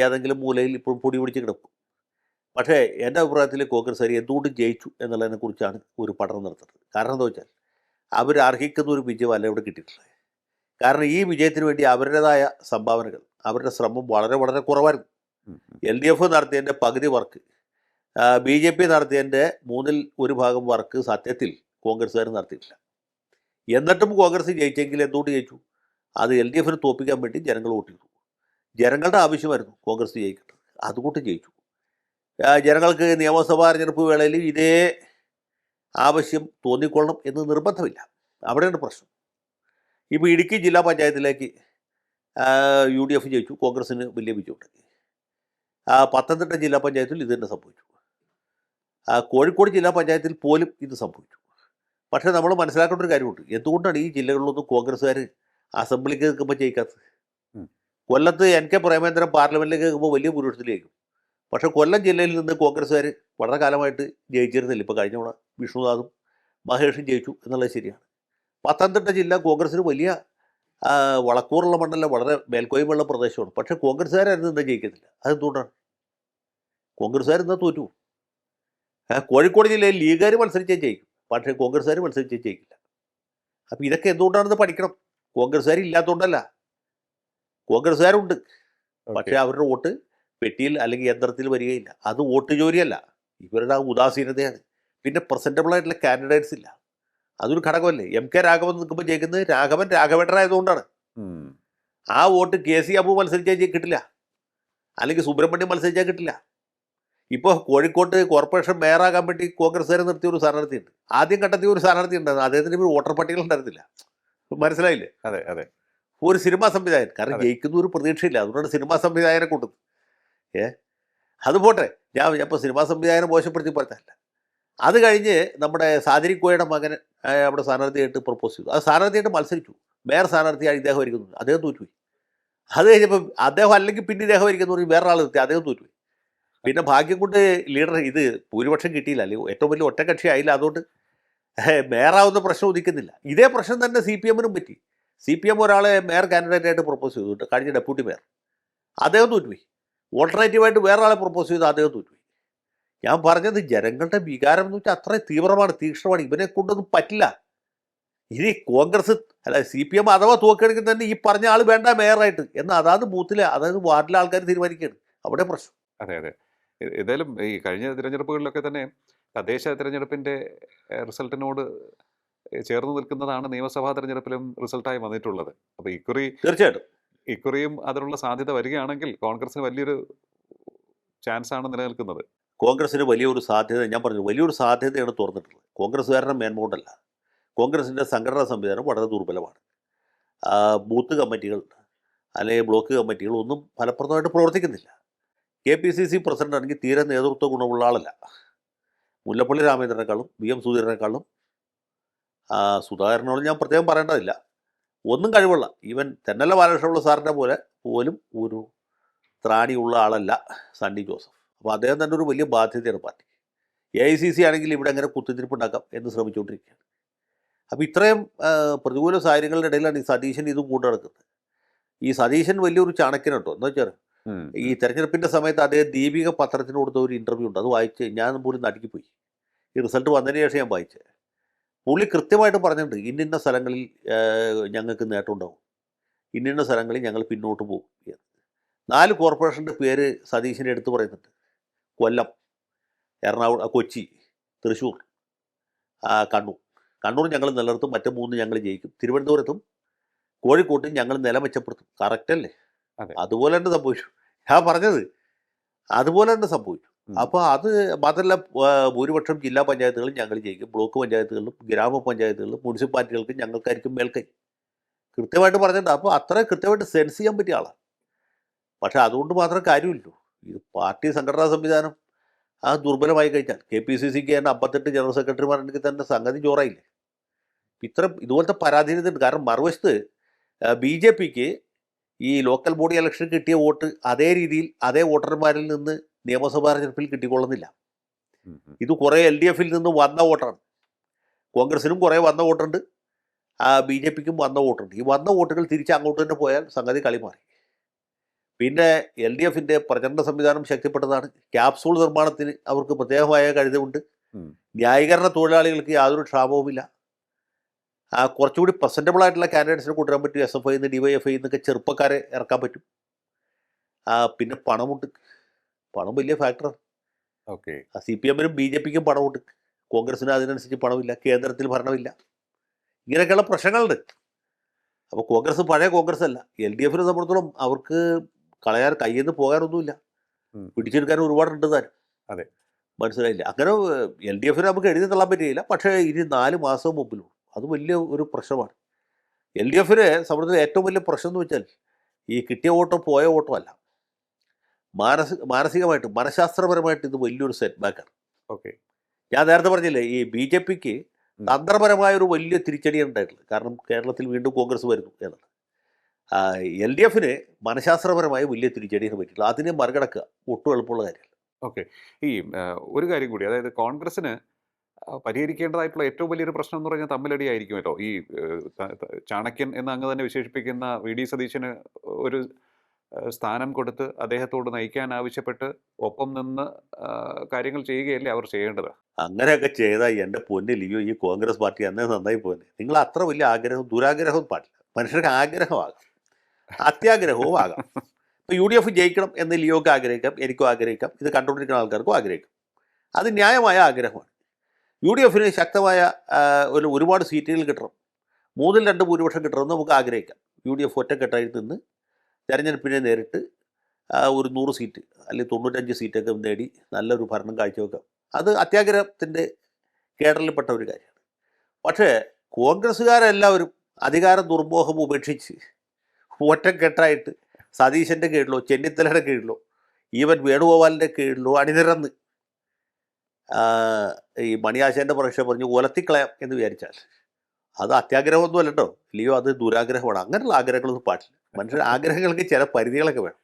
ഏതെങ്കിലും മൂലയിൽ ഇപ്പോൾ പൊടി പിടിച്ച് കിടക്കും. പക്ഷേ എൻ്റെ അഭിപ്രായത്തിൽ കോൺഗ്രസ്സുകാർ എന്തുകൊണ്ട് ജയിച്ചു എന്നുള്ളതിനെക്കുറിച്ചാണ് ഒരു പഠനം നടത്തുന്നത്. കാരണം എന്താ വെച്ചാൽ അവർ അർഹിക്കുന്ന ഒരു വിജയമല്ല ഇവിടെ കിട്ടിയിട്ടുള്ളത്. കാരണം ഈ വിജയത്തിന് വേണ്ടി അവരുടേതായ സംഭാവനകൾ, അവരുടെ ശ്രമം വളരെ വളരെ കുറവായിരുന്നു. LDF നടത്തിയതിൻ്റെ പകുതി വർക്ക്, BJP നടത്തിയതിൻ്റെ 1/3 ഭാഗം വർക്ക് സത്യത്തിൽ കോൺഗ്രസ്സുകാർ നടത്തിയിട്ടില്ല. എന്നിട്ടും കോൺഗ്രസ് ജയിച്ചെങ്കിൽ എന്തുകൊണ്ട് ജയിച്ചു? അത് LDFന് തോൽപ്പിക്കാൻ വേണ്ടി ജനങ്ങൾ വോട്ട് ചെയ്തു. ജനങ്ങളുടെ ആവശ്യമായിരുന്നു കോൺഗ്രസ് ജയിക്കേണ്ടത്, അതുകൊണ്ട് ജയിച്ചു. ജനങ്ങൾക്ക് നിയമസഭാ തെരഞ്ഞെടുപ്പ് വേളയിൽ ഇതേ ആവശ്യം തോന്നിക്കൊള്ളണം എന്ന് നിർബന്ധമില്ല. അവിടെയാണ് പ്രശ്നം. ഇപ്പോൾ ഇടുക്കി ജില്ലാ പഞ്ചായത്തിലേക്ക് UDF ജയിച്ചു, കോൺഗ്രസ്സിന് വലിയ വിജയമുണ്ടായി. പത്തനംതിട്ട ജില്ലാ പഞ്ചായത്തിൽ ഇത് തന്നെ സംഭവിച്ചു. കോഴിക്കോട് ജില്ലാ പഞ്ചായത്തിൽ പോലും ഇത് സംഭവിച്ചു. പക്ഷേ നമ്മൾ മനസ്സിലാക്കേണ്ട ഒരു കാര്യമുണ്ട്. എന്തുകൊണ്ടാണ് ഈ ജില്ലകളിലൊന്നും കോൺഗ്രസ്സുകാർ അസംബ്ലിക്ക് നിൽക്കുമ്പോൾ ജയിക്കാത്തത്? കൊല്ലത്ത് NK പ്രേമേന്ദ്രൻ പാർലമെൻറ്റിലേക്ക് നിൽക്കുമ്പോൾ വലിയ ഭൂരിപക്ഷത്തിലേക്കും. പക്ഷേ കൊല്ലം ജില്ലയിൽ നിന്ന് കോൺഗ്രസ്സുകാർ വളരെ കാലമായിട്ട് ജയിച്ചിരുന്നില്ല. ഇപ്പോൾ കഴിഞ്ഞ തവണ വിഷ്ണുനാഥും മഹേഷും ജയിച്ചു എന്നുള്ളത് ശരിയാണ്. പത്തനംതിട്ട ജില്ല കോൺഗ്രസ്സിന് വലിയ വളക്കൂറുള്ള മണ്ഡലം, വളരെ മേൽക്കോയ്മയുള്ള പ്രദേശമാണ്. പക്ഷേ കോൺഗ്രസ്സുകാരും ഇന്ന് ജയിക്കുന്നില്ല. അതെന്തുകൊണ്ടാണ്? കോൺഗ്രസ്സുകാർ ഇന്ന് തോറ്റു. കോഴിക്കോട് ജില്ലയിൽ ലീഗുകാർ മത്സരിച്ചേ ജയിക്കും, പക്ഷേ കോൺഗ്രസ്സുകാർ മത്സരിച്ചേ ജയിക്കില്ല. അപ്പോൾ ഇതൊക്കെ എന്തുകൊണ്ടാണെന്ന് പഠിക്കണം. കോൺഗ്രസ്സുകാർ ഇല്ലാത്തതുകൊണ്ടല്ല, കോൺഗ്രസ്സുകാരുണ്ട്. പക്ഷേ അവരുടെ വോട്ട് പെട്ടിയിൽ അല്ലെങ്കിൽ യന്ത്രത്തിൽ വരികയില്ല. അത് വോട്ട് ജോലിയല്ല, ഇവരുടെ ഉദാസീനതയാണ്. പിന്നെ പ്രസൻറ്റബിളായിട്ടുള്ള കാൻഡിഡേറ്റ്സ് ഇല്ല, അതൊരു ഘടകമല്ലേ. MK രാഘവൻ നിൽക്കുമ്പോൾ ജയിക്കുന്നത് രാഘവേട്ടനായതുകൊണ്ടാണ്. ആ വോട്ട് KC അബു മത്സരിച്ചാൽ കിട്ടില്ല, അല്ലെങ്കിൽ സുബ്രഹ്മണ്യം മത്സരിച്ചാൽ കിട്ടില്ല. ഇപ്പോൾ കോഴിക്കോട്ട് കോർപ്പറേഷൻ മേയറാകാൻ വേണ്ടി കോൺഗ്രസ്സുകാർ നിർത്തിയ ഒരു സ്ഥാനാർത്ഥിയുണ്ട്. ആദ്യം ഘട്ടത്തിൽ ഒരു സ്ഥാനാർത്ഥി ഉണ്ടായിരുന്നു, അദ്ദേഹത്തിന് ഇപ്പോൾ വോട്ടർ പട്ടികയിൽ ഉണ്ടായിരുന്നില്ല. മനസ്സിലായില്ലേ? അതെ അതെ. ഒരു സിനിമാ സംവിധായകൻ, കാരണം ജയിക്കുന്ന ഒരു പ്രതീക്ഷയില്ല, അതുകൊണ്ടാണ് സിനിമാ സംവിധായകനെ കൊണ്ടത്. അത് പോട്ടെ, ഞാൻ ഇപ്പോൾ സിനിമാ സംവിധായകനെ മോശപ്പെടുത്തി പറഞ്ഞല്ല. അത് കഴിഞ്ഞ് നമ്മുടെ സാദിരിക്കോയുടെ മകൻ അവിടെ സ്ഥാനാർത്ഥിയായിട്ട് പ്രപ്പോസ് ചെയ്തു. അത് സ്ഥാനാർത്ഥിയായിട്ട് മത്സരിച്ചു. മേയർ സ്ഥാനാർത്ഥിയായി ഇദ്ദേഹം ഇരിക്കുന്നു, അദ്ദേഹം തോറ്റുപോയി. അത് കഴിഞ്ഞപ്പോൾ അദ്ദേഹം അല്ലെങ്കിൽ പിന്നെ ഇദ്ദേഹം ഇരിക്കുന്നു പറഞ്ഞ് വേറൊരാൾ നിർത്തി, അദ്ദേഹം തോറ്റുപോയി. പിന്നെ ഭാഗ്യം കൊണ്ട് ലീഡർ ഇത് ഭൂരിപക്ഷം കിട്ടിയില്ല, അല്ലെങ്കിൽ ഏറ്റവും വലിയ ഒറ്റക്കക്ഷി ആയില്ല. അതുകൊണ്ട് മേയറാവുന്ന പ്രശ്നം ഉദിക്കുന്നില്ല. ഇതേ പ്രശ്നം തന്നെ CPMനും പറ്റി. CPM ഒരാളെ മേയർ കാൻഡിഡേറ്റായിട്ട് പ്രപ്പോസ് ചെയ്തിട്ട് കഴിഞ്ഞ ഡെപ്യൂട്ടി മേയർ, അദ്ദേഹം തോറ്റുപോയി. ഓൾട്ടർനേറ്റീവായിട്ട് വേറെ ആളെ പ്രപ്പോസ് ചെയ്ത് അദ്ദേഹം തോറ്റുപോയി. ഞാൻ പറഞ്ഞത് ജനങ്ങളുടെ വികാരം എന്ന് വെച്ചാൽ അത്ര തീവ്രമാണ്, തീക്ഷ്ണമാണ്. ഇവനെ കൊണ്ടൊന്നും പറ്റില്ല. ഇനി കോൺഗ്രസ് അല്ല CPM അഥവാ തോക്കെടുക്കുന്ന തന്നെ ഈ പറഞ്ഞ ആൾ വേണ്ട മേയറായിട്ട് എന്ന് അതാത് ബൂത്തിലെ അതായത് വാർഡിലെ ആൾക്കാർ തീരുമാനിക്കുകയാണ്. അവിടെ പ്രശ്നം. അതെ അതെ. ഏതായാലും ഈ കഴിഞ്ഞ തിരഞ്ഞെടുപ്പുകളിലൊക്കെ തന്നെ തദ്ദേശ തിരഞ്ഞെടുപ്പിന്റെ റിസൾട്ടിനോട് ചേർന്ന് നിൽക്കുന്നതാണ് നിയമസഭാ തെരഞ്ഞെടുപ്പിലും റിസൾട്ടായി വന്നിട്ടുള്ളത്. അപ്പോൾ തീർച്ചയായിട്ടും ഇക്കുറിയും അതിനുള്ള സാധ്യത വരികയാണെങ്കിൽ കോൺഗ്രസിന് വലിയൊരു ചാൻസ് ആണ് നിലനിൽക്കുന്നത്. കോൺഗ്രസിന് വലിയൊരു സാധ്യത, ഞാൻ പറഞ്ഞു വലിയൊരു സാധ്യതയാണ് തുറന്നിട്ടുള്ളത്. കോൺഗ്രസ്സുകാരുടെ മേൻമോട്ടല്ല. കോൺഗ്രസിൻ്റെ സംഘടനാ സംവിധാനം വളരെ ദുർബലമാണ്. ബൂത്ത് കമ്മിറ്റികൾ അല്ലെങ്കിൽ ബ്ലോക്ക് കമ്മിറ്റികൾ ഒന്നും ഫലപ്രദമായിട്ട് പ്രവർത്തിക്കുന്നില്ല. KPCC പ്രസിഡന്റ് ആണെങ്കിൽ തീരെ നേതൃത്വ ഗുണമുള്ള ആളല്ല. മുല്ലപ്പള്ളി രാമചന്ദ്രനേക്കാളും VM സുധീരനേക്കാളും സുധാകരനോട് ഞാൻ പ്രത്യേകം പറയേണ്ടതില്ല, ഒന്നും കഴിവുള്ള ഈവൻ തെന്നല ബാലകൃഷ്ണപിള്ള സാറിൻ്റെ പോലും ഒരു ത്രാണിയുള്ള ആളല്ല സണ്ണി ജോസഫ്. അപ്പോൾ അദ്ദേഹം തന്നെ ഒരു വലിയ ബാധ്യതയാണ് പാർട്ടി. AICC ആണെങ്കിൽ ഇവിടെ എങ്ങനെ കുത്തിത്തിരിപ്പുണ്ടാക്കാം എന്ന് ശ്രമിച്ചുകൊണ്ടിരിക്കുകയാണ്. അപ്പോൾ ഇത്രയും പ്രതികൂല സാഹചര്യങ്ങളുടെ ഇടയിലാണ് ഈ സതീശൻ ഇതും കൊണ്ടു നടക്കുന്നത്. ഈ സതീശൻ വലിയൊരു ചാണക്യനുണ്ടോ എന്ന് വെച്ചാൽ ഈ തെരഞ്ഞെടുപ്പിൻ്റെ സമയത്ത് അദ്ദേഹം ദീപിക പത്രത്തിന് കൊടുത്ത ഒരു ഇൻ്റർവ്യൂ ഉണ്ട്. അത് വായിച്ച് ഞാൻ പോലും നടുക്കിപ്പോയി. ഈ റിസൾട്ട് വന്നതിന് ശേഷം ഞാൻ വായിച്ചത്. പുള്ളി കൃത്യമായിട്ട് പറഞ്ഞിട്ടുണ്ട്, ഇന്നിന്ന സ്ഥലങ്ങളിൽ ഞങ്ങൾക്ക് നേട്ടമുണ്ടാവും, ഇന്നിന്ന സ്ഥലങ്ങളിൽ ഞങ്ങൾ പിന്നോട്ട് പോകും. 4 കോർപ്പറേഷൻ്റെ പേര് സതീശനെ എടുത്തു പറയുന്നുണ്ട്. കൊല്ലം, എറണാകുളം, കൊച്ചി, തൃശ്ശൂർ, കണ്ണൂർ ഞങ്ങൾ നിലനിർത്തും, മറ്റു 3 ഞങ്ങൾ ജയിക്കും, തിരുവനന്തപുരത്തും കോഴിക്കോട്ടും ഞങ്ങൾ നില മെച്ചപ്പെടുത്തും. കറക്റ്റല്ലേ? അതുപോലെ തന്നെ സംഭവിച്ചു. ഞാൻ പറഞ്ഞത് അതുപോലെ തന്നെ സംഭവിച്ചു. അപ്പോൾ അത് മാത്രമല്ല, ഭൂരിപക്ഷം ജില്ലാ പഞ്ചായത്തുകളും ഞങ്ങൾ ജയിക്കും, ബ്ലോക്ക് പഞ്ചായത്തുകളിലും ഗ്രാമപഞ്ചായത്തുകളിലും മുനിസിപ്പാലിറ്റികൾക്കും ഞങ്ങൾക്കായിരിക്കും മേൽക്കൈ. കൃത്യമായിട്ട് പറഞ്ഞിട്ടുണ്ട്. അപ്പോൾ അത്ര കൃത്യമായിട്ട് സെൻസ് ചെയ്യാൻ പറ്റിയ ആളാണ്. പക്ഷേ അതുകൊണ്ട് മാത്രം കാര്യമില്ലല്ലോ. ഇത് പാർട്ടി സംഘടനാ സംവിധാനം ദുർബലമായി കഴിഞ്ഞാൽ KPCCക്ക് തന്നെ 58 ജനറൽ സെക്രട്ടറിമാരുണ്ടെങ്കിൽ തന്നെ സംഗതി ചോറായില്ലേ. ഇതുപോലത്തെ പരാധീനതയുണ്ട്. കാരണം മറുവശത്ത് BJPക്ക് ഈ ലോക്കൽ ബോഡി ഇലക്ഷൻ കിട്ടിയ വോട്ട് അതേ രീതിയിൽ അതേ വോട്ടർമാരിൽ നിന്ന് നിയമസഭാ തെരഞ്ഞെടുപ്പിൽ കിട്ടിക്കൊള്ളുന്നില്ല. ഇത് കുറേ LDFൽ നിന്ന് വന്ന വോട്ടാണ്. കോൺഗ്രസിനും കുറേ വന്ന വോട്ടുണ്ട്, BJPക്കും വന്ന വോട്ടുണ്ട്. ഈ വന്ന വോട്ടുകൾ തിരിച്ച് അങ്ങോട്ട് തന്നെ പോയാൽ സംഗതി കളി മാറി. പിന്നെ LDFിൻ്റെ പ്രചരണ സംവിധാനം ശക്തിപ്പെട്ടതാണ്. ക്യാപ്സൂൾ നിർമ്മാണത്തിന് അവർക്ക് പ്രത്യേകമായ കഴിവുണ്ട്. ന്യായീകരണ തൊഴിലാളികൾക്ക് യാതൊരു ക്ഷാമവുമില്ല. കുറച്ചുകൂടി പ്രസൻറ്റബിൾ ആയിട്ടുള്ള കാൻഡിഡേറ്റ്സിനെ കൊണ്ടുവരാൻ പറ്റും. SFI നിന്ന് DYFI എന്നൊക്കെ ചെറുപ്പക്കാരെ ഇറക്കാൻ പറ്റും. പിന്നെ പണമുണ്ട്. പണം വലിയ ഫാക്ടറാണ്. ഓക്കെ. CPMനും BJPക്കും പണമുണ്ട്, കോൺഗ്രസിന് അതിനനുസരിച്ച് പണമില്ല, കേന്ദ്രത്തിൽ ഭരണമില്ല. ഇങ്ങനെയൊക്കെയുള്ള പ്രശ്നങ്ങളുണ്ട്. അപ്പോൾ കോൺഗ്രസ് പഴയ കോൺഗ്രസ് അല്ല. LDFിനെ സംബന്ധിച്ചിടത്തോളം അവർക്ക് കളയാൻ കയ്യിൽ നിന്ന് പോകാനൊന്നുമില്ല, പിടിച്ചെടുക്കാൻ ഒരുപാടുണ്ട് താൻ. അതെ, മനസ്സിലായില്ല. അങ്ങനെ LDFിനെ നമുക്ക് എഴുതി തള്ളാൻ പറ്റുകയില്ല. പക്ഷേ ഇനി 4 മാസം മുമ്പിലുള്ളൂ. അത് വലിയ ഒരു പ്രശ്നമാണ്. LDFിനെ സംബന്ധിച്ച് ഏറ്റവും വലിയ പ്രശ്നം എന്ന് വെച്ചാൽ ഈ കിട്ടിയ വോട്ടോ പോയ വോട്ടോ അല്ല, മാനസികമായിട്ട് മനഃശാസ്ത്രപരമായിട്ട് ഇത് വലിയൊരു സെറ്റ് ബാക്കാണ്. ഓക്കെ. ഞാൻ നേരത്തെ പറഞ്ഞില്ലേ, ഈ BJPക്ക് തന്ത്രപരമായ ഒരു വലിയ തിരിച്ചടിയാണ് ഉണ്ടായിട്ടുള്ളത്. കാരണം കേരളത്തിൽ വീണ്ടും കോൺഗ്രസ് വരുന്നു എന്നാണ്. LDFിന് മനഃശാസ്ത്രപരമായ വലിയ തിരിച്ചടിയാണ് പറ്റിയിട്ടുള്ളത്. അതിനെ മറികടക്കുക ഒട്ടും എളുപ്പമുള്ള കാര്യമല്ല. ഓക്കെ. ഈ ഒരു കാര്യം കൂടി, അതായത് കോൺഗ്രസിന് പരിഹരിക്കേണ്ടതായിട്ടുള്ള ഏറ്റവും വലിയൊരു പ്രശ്നം എന്ന് പറഞ്ഞാൽ തമ്മിലടി ആയിരിക്കുമല്ലോ. ഈ ചാണക്യൻ എന്ന് അങ്ങ് തന്നെ വിശേഷിപ്പിക്കുന്ന VD സതീശന് ഒരു സ്ഥാനം കൊടുത്ത് അദ്ദേഹത്തോട് നയിക്കാൻ ആവശ്യപ്പെട്ട് ഒപ്പം നിന്ന് കാര്യങ്ങൾ ചെയ്യുകയല്ലേ അവർ ചെയ്യേണ്ടത്. അങ്ങനെയൊക്കെ ചെയ്താൽ എൻ്റെ പൊന്നിലിയോ ഈ കോൺഗ്രസ് പാർട്ടി അന്നേ നന്നായി പോകുന്നത്. നിങ്ങൾ അത്ര വലിയ ആഗ്രഹവും ദുരാഗ്രഹവും പാടില്ല. മനുഷ്യർക്ക് ആഗ്രഹമാകാം, അത്യാഗ്രഹവും ആകാം. ഇപ്പോൾ UDF ജയിക്കണം എന്ന് ലിയോക്ക് ആഗ്രഹിക്കാം, എനിക്കും ആഗ്രഹിക്കാം, ഇത് കണ്ടുകൊണ്ടിരിക്കുന്ന ആൾക്കാർക്കും ആഗ്രഹിക്കാം. അത് ന്യായമായ ആഗ്രഹമാണ്. UDFന് ശക്തമായ ഒരുപാട് സീറ്റുകൾ കിട്ടണം, 3-2 ഭൂരിപക്ഷം കിട്ടണമെന്ന് നമുക്ക് ആഗ്രഹിക്കാം. UDF ഒറ്റക്കെട്ടായി നിന്ന് തെരഞ്ഞെടുപ്പിനെ നേരിട്ട് ഒരു 100 സീറ്റ് അല്ലെങ്കിൽ 95 സീറ്റൊക്കെ നേടി നല്ലൊരു ഭരണം കാഴ്ചവെക്കാം. അത് അത്യാഗ്രഹത്തിൻ്റെ കേഡറിൽപ്പെട്ട ഒരു കാര്യമാണ്. പക്ഷേ കോൺഗ്രസ്സുകാരെല്ലാവരും അധികാര ദുർമോഹം ഉപേക്ഷിച്ച് ഒറ്റക്കെട്ടായിട്ട് സതീശൻ്റെ കീഴിലോ ചെന്നിത്തലയുടെ കീഴിലോ ഈവൻ വേണുഗോപാലിൻ്റെ കീഴിലോ അണിനിരന്ന് ഈ മണിയാശേൻ്റെ പരീക്ഷ പറഞ്ഞ് ഒലത്തിക്കളയാം എന്ന് വിചാരിച്ചാൽ അത് അത്യാഗ്രഹമൊന്നും അല്ലട്ടോ ലിയോ, അത് ദുരാഗ്രഹമാണ്. അങ്ങനെയുള്ള ആഗ്രഹങ്ങളൊന്നും പാടില്ല. മനുഷ്യരുടെ ആഗ്രഹങ്ങൾക്ക് ചില പരിധികളൊക്കെ വേണം.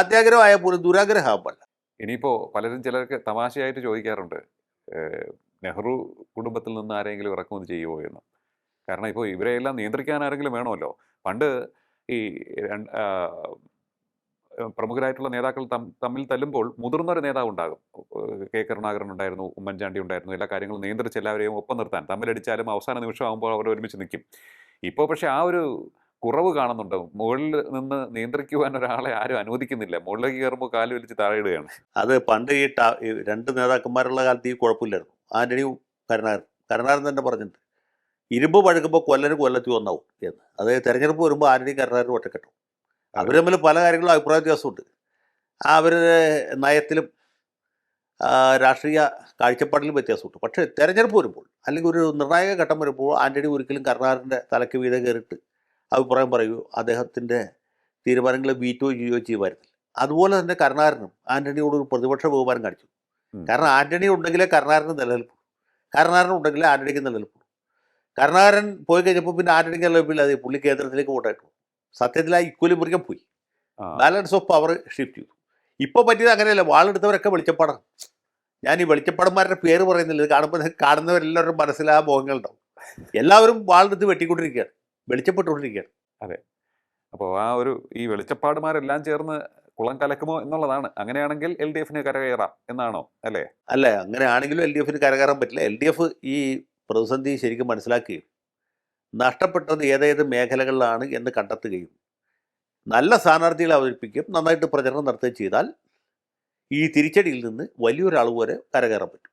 അത്യാഗ്രഹമായ പോലും ദുരാഗ്രഹമാകാൻ പാടില്ല. ഇനിയിപ്പോൾ പലരും ചിലർക്ക് തമാശയായിട്ട് ചോദിക്കാറുണ്ട്, നെഹ്റു കുടുംബത്തിൽ നിന്ന് ആരെങ്കിലും ഇറക്കുമതി ചെയ്യുമോ എന്ന്. കാരണം ഇപ്പോൾ ഇവരെയെല്ലാം നിയന്ത്രിക്കാൻ ആരെങ്കിലും വേണമല്ലോ. പണ്ട് ഈ പ്രമുഖരായിട്ടുള്ള നേതാക്കൾ തമ്മിൽ തല്ലുമ്പോൾ മുതിർന്നൊരു നേതാവ് ഉണ്ടാകും. കെ കരുണാകരൻ ഉണ്ടായിരുന്നു, ഉമ്മൻചാണ്ടി ഉണ്ടായിരുന്നു. എല്ലാ കാര്യങ്ങളും നിയന്ത്രിച്ച് എല്ലാവരെയും ഒപ്പം നിർത്താൻ. തമ്മിലടിച്ചാലും അവസാന നിമിഷമാകുമ്പോൾ അവർ ഒരുമിച്ച് നിൽക്കും. ഇപ്പോൾ പക്ഷേ ആ ഒരു കുറവ് കാണുന്നുണ്ട്. മുകളിൽ നിന്ന് നിയന്ത്രിക്കുവാൻ ഒരാളെ ആരും അനുവദിക്കുന്നില്ല. മുകളിലേക്ക് കയറുമ്പോൾ കാല് വലിച്ച് താഴെ ഇടുകയാണ്. അത് പണ്ട് ഈ രണ്ട് നേതാക്കന്മാരുള്ള കാലത്ത് ഈ കുഴപ്പമില്ലായിരുന്നു. ആന്റണിയും കരുണാകരൻ തന്നെ പറഞ്ഞിട്ടുണ്ട്, ഇരുമ്പ് പഴുക്കുമ്പോൾ കൊല്ലന് കൊല്ലത്തി ഒന്നാവും എന്ന്. അത് തെരഞ്ഞെടുപ്പ് വരുമ്പോൾ ആന്റണിയും കരുണാകരനും ഒറ്റക്കെട്ടും. അവർ തമ്മിൽ പല കാര്യങ്ങളും അഭിപ്രായ വ്യത്യാസമുണ്ട്. അവരുടെ നയത്തിലും രാഷ്ട്രീയ കാഴ്ചപ്പാടിലും വ്യത്യാസമുണ്ട്. പക്ഷേ തെരഞ്ഞെടുപ്പ് വരുമ്പോൾ അല്ലെങ്കിൽ ഒരു നിർണായക ഘട്ടം വരുമ്പോൾ ആന്റണി ഒരിക്കലും കരുണാകരൻ്റെ തലയ്ക്ക് വീതെ കയറിയിട്ട് അഭിപ്രായം പറയുകയോ അദ്ദേഹത്തിൻ്റെ തീരുമാനങ്ങളെ വീറ്റോ ചെയ്യുകയോ ചെയ്യുമായിരുന്നില്ല. അതുപോലെ തന്നെ കരുണാകരനും ആന്റണിയോട് ഒരു പ്രതിപക്ഷ ബഹുമാനം കാണിച്ചു. കാരണം ആന്റണി ഉണ്ടെങ്കിലേ കരുണാകരന് നിലനിൽപ്പുള്ളൂ, കരുണാകരൻ ഉണ്ടെങ്കിലേ ആന്റണിക്ക് നിലനിൽപ്പുള്ളൂ. കരുണാകരൻ പോയി കഴിഞ്ഞപ്പോൾ പിന്നെ ആന്റണിക്ക് നിലനിൽപ്പില്ലാതെ പുള്ളി കേന്ദ്രത്തിലേക്ക് വോട്ടായിട്ടു. സത്യത്തിൽ ആ ഇക്വലിബ്രിയം പോയി, ബാലൻസ് ഓഫ് പവർ ഷിഫ്റ്റ് ചെയ്തു. ഇപ്പോൾ പറ്റിയത് അങ്ങനെയല്ല. വാളെടുത്തവരൊക്കെ വെളിച്ചപ്പാടാണ്. ഞാൻ ഈ വെളിച്ചപ്പാടന്മാരുടെ പേര് പറയുന്നില്ല. ഇത് കാണുന്നവരെല്ലാവരും മനസ്സിൽ ആ മോഹങ്ങളുണ്ടാവും. എല്ലാവരും വാളെടുത്ത് വെട്ടിക്കൊണ്ടിരിക്കുകയാണ്, വെളിച്ചപ്പെട്ടുകൊണ്ടിരിക്കുകയാണ്. അതെ. അപ്പോൾ ഈ വെളിച്ചപ്പാടുമാരെല്ലാം ചേർന്ന് കുളം കലക്കുമോ എന്നുള്ളതാണ്. അങ്ങനെയാണെങ്കിൽ എൽ ഡി എഫിന് കരകയറാം എന്നാണോ? അല്ലേ? അല്ല, അങ്ങനെയാണെങ്കിലും എൽ ഡി എഫിന് കരകയറാൻ പറ്റില്ല. എൽ ഡി എഫ് ഈ പ്രതിസന്ധി ശരിക്കും മനസ്സിലാക്കുകയും നഷ്ടപ്പെട്ടത് ഏതേത് മേഖലകളിലാണ് എന്ന് കണ്ടെത്തുകയും നല്ല സ്ഥാനാർത്ഥികളെ അവതരിപ്പിക്കുകയും നന്നായിട്ട് പ്രചരണം നടത്തുകയും ചെയ്താൽ ഈ തിരിച്ചടിയിൽ നിന്ന് വലിയൊരളവ് വരെ കരകയറാൻ പറ്റും.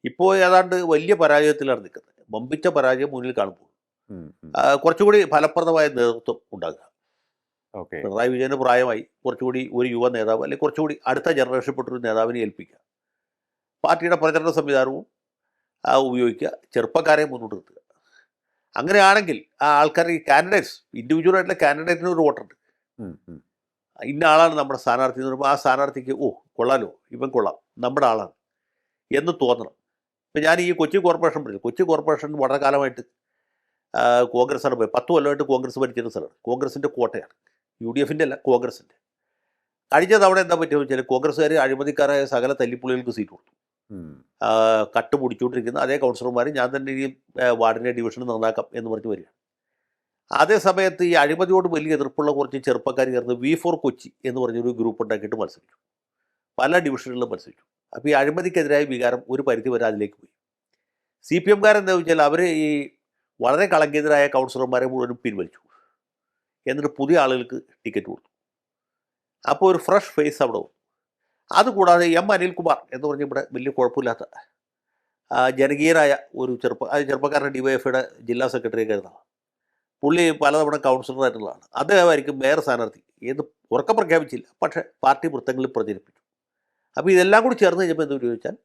ഇപ്പോൾ ഏതാണ്ട് വലിയ പരാജയത്തിലാണ് നിൽക്കുന്നത്. വമ്പിച്ച പരാജയം മുന്നിൽ കാണുമ്പോൾ കുറച്ചുകൂടി ഫലപ്രദമായ നേതൃത്വം ഉണ്ടാകുക. പിണറായി വിജയന് പ്രായമായി, കുറച്ചുകൂടി ഒരു യുവ നേതാവ് അല്ലെങ്കിൽ കുറച്ചുകൂടി അടുത്ത ജനറേഷൻപ്പെട്ടൊരു നേതാവിനെ ഏൽപ്പിക്കുക, പാർട്ടിയുടെ പ്രചരണ സംവിധാനവും ഉപയോഗിക്കുക, ചെറുപ്പക്കാരെ മുന്നോട്ട് നിർത്തുക. അങ്ങനെയാണെങ്കിൽ ആ ആൾക്കാർ, ഈ കാൻഡിഡേറ്റ്സ്, ഇൻഡിവിജ്വലായിട്ടുള്ള കാൻഡിഡേറ്റിന് ഒരു വോട്ടുണ്ട്. ഇന്ന ആളാണ് നമ്മുടെ സ്ഥാനാർത്ഥി എന്ന് പറയുമ്പോൾ ആ സ്ഥാനാർത്ഥിക്ക് കൊള്ളാലോ, ഇവൻ കൊള്ളാം, നമ്മുടെ ആളാണ് എന്ന് തോന്നണം. ഇപ്പം ഞാൻ ഈ കൊച്ചി കോർപ്പറേഷൻ പറഞ്ഞു. കൊച്ചി കോർപ്പറേഷൻ വളരെ കാലമായിട്ട് കോൺഗ്രസ്സാണ് പോയി. 10 കൊല്ലമായിട്ട് കോൺഗ്രസ് ഭരിച്ചിരുന്ന സ്ഥലമാണ്. കോൺഗ്രസിൻ്റെ കോട്ടയാണ്. യു ഡി എഫിൻ്റെ അല്ല, കോൺഗ്രസിൻ്റെ. കഴിഞ്ഞ തവണ എന്താ പറ്റുമെന്ന് വെച്ചാൽ കോൺഗ്രസ്സുകാർ അഴിമതിക്കാരായ സകല തല്ലിപ്പുള്ളികൾക്ക് സീറ്റ് കൊടുത്തു. കട്ട് പിടിച്ചുകൊണ്ടിരിക്കുന്ന അതേ കൗൺസിലർമാർ ഞാൻ തന്നെ ഈ വാർഡിനെ ഡിവിഷന് നന്നാക്കാം എന്ന് പറഞ്ഞ് വരികയാണ്. അതേ സമയത്ത് ഈ അഴിമതിയോട് വലിയ എതിർപ്പുള്ള കുറച്ച് ചെറുപ്പക്കാർ ചേർന്ന് V4 കൊച്ചി എന്ന് പറഞ്ഞൊരു ഗ്രൂപ്പ് ഉണ്ടാക്കിയിട്ട് മത്സരിച്ചു. പല ഡിവിഷനുകളിലും മത്സരിച്ചു. അപ്പോൾ ഈ അഴിമതിക്കെതിരായ വികാരം ഒരു പരിധി വരെ അതിലേക്ക് പോയി. CPM-കാരെന്താ വെച്ചാൽ അവർ ഈ വളരെ കളങ്കിതരായ കൗൺസിലർമാരെ മുഴുവനും പിൻവലിച്ചു. എന്നിട്ട് പുതിയ ആളുകൾക്ക് ടിക്കറ്റ് കൊടുത്തു. അപ്പോൾ ഒരു ഫ്രഷ് ഫേസ് അവിടെ വന്നു. അതുകൂടാതെ അനിൽകുമാർ എന്ന് പറഞ്ഞ ഇവിടെ വലിയ കുഴപ്പമില്ലാത്ത ജനകീയനായ ഒരു ചെറുപ്പക്കാരൻ്റെ DYFIയുടെ ജില്ലാ സെക്രട്ടറി ആയിരുന്നതാണ്. പുള്ളി പലതവണ കൗൺസിലറായിട്ടുള്ളതാണ്. അദ്ദേഹമായിരിക്കും മേയർ സ്ഥാനാർത്ഥി എന്ന് ഉറക്കം പ്രഖ്യാപിച്ചില്ല, പക്ഷേ പാർട്ടി വൃത്തങ്ങളിൽ പ്രചരിപ്പിച്ചു. അപ്പോൾ ഇതെല്ലാം കൂടി ചേർന്ന് കഴിഞ്ഞപ്പോൾ എന്താ ചോദിച്ചാൽ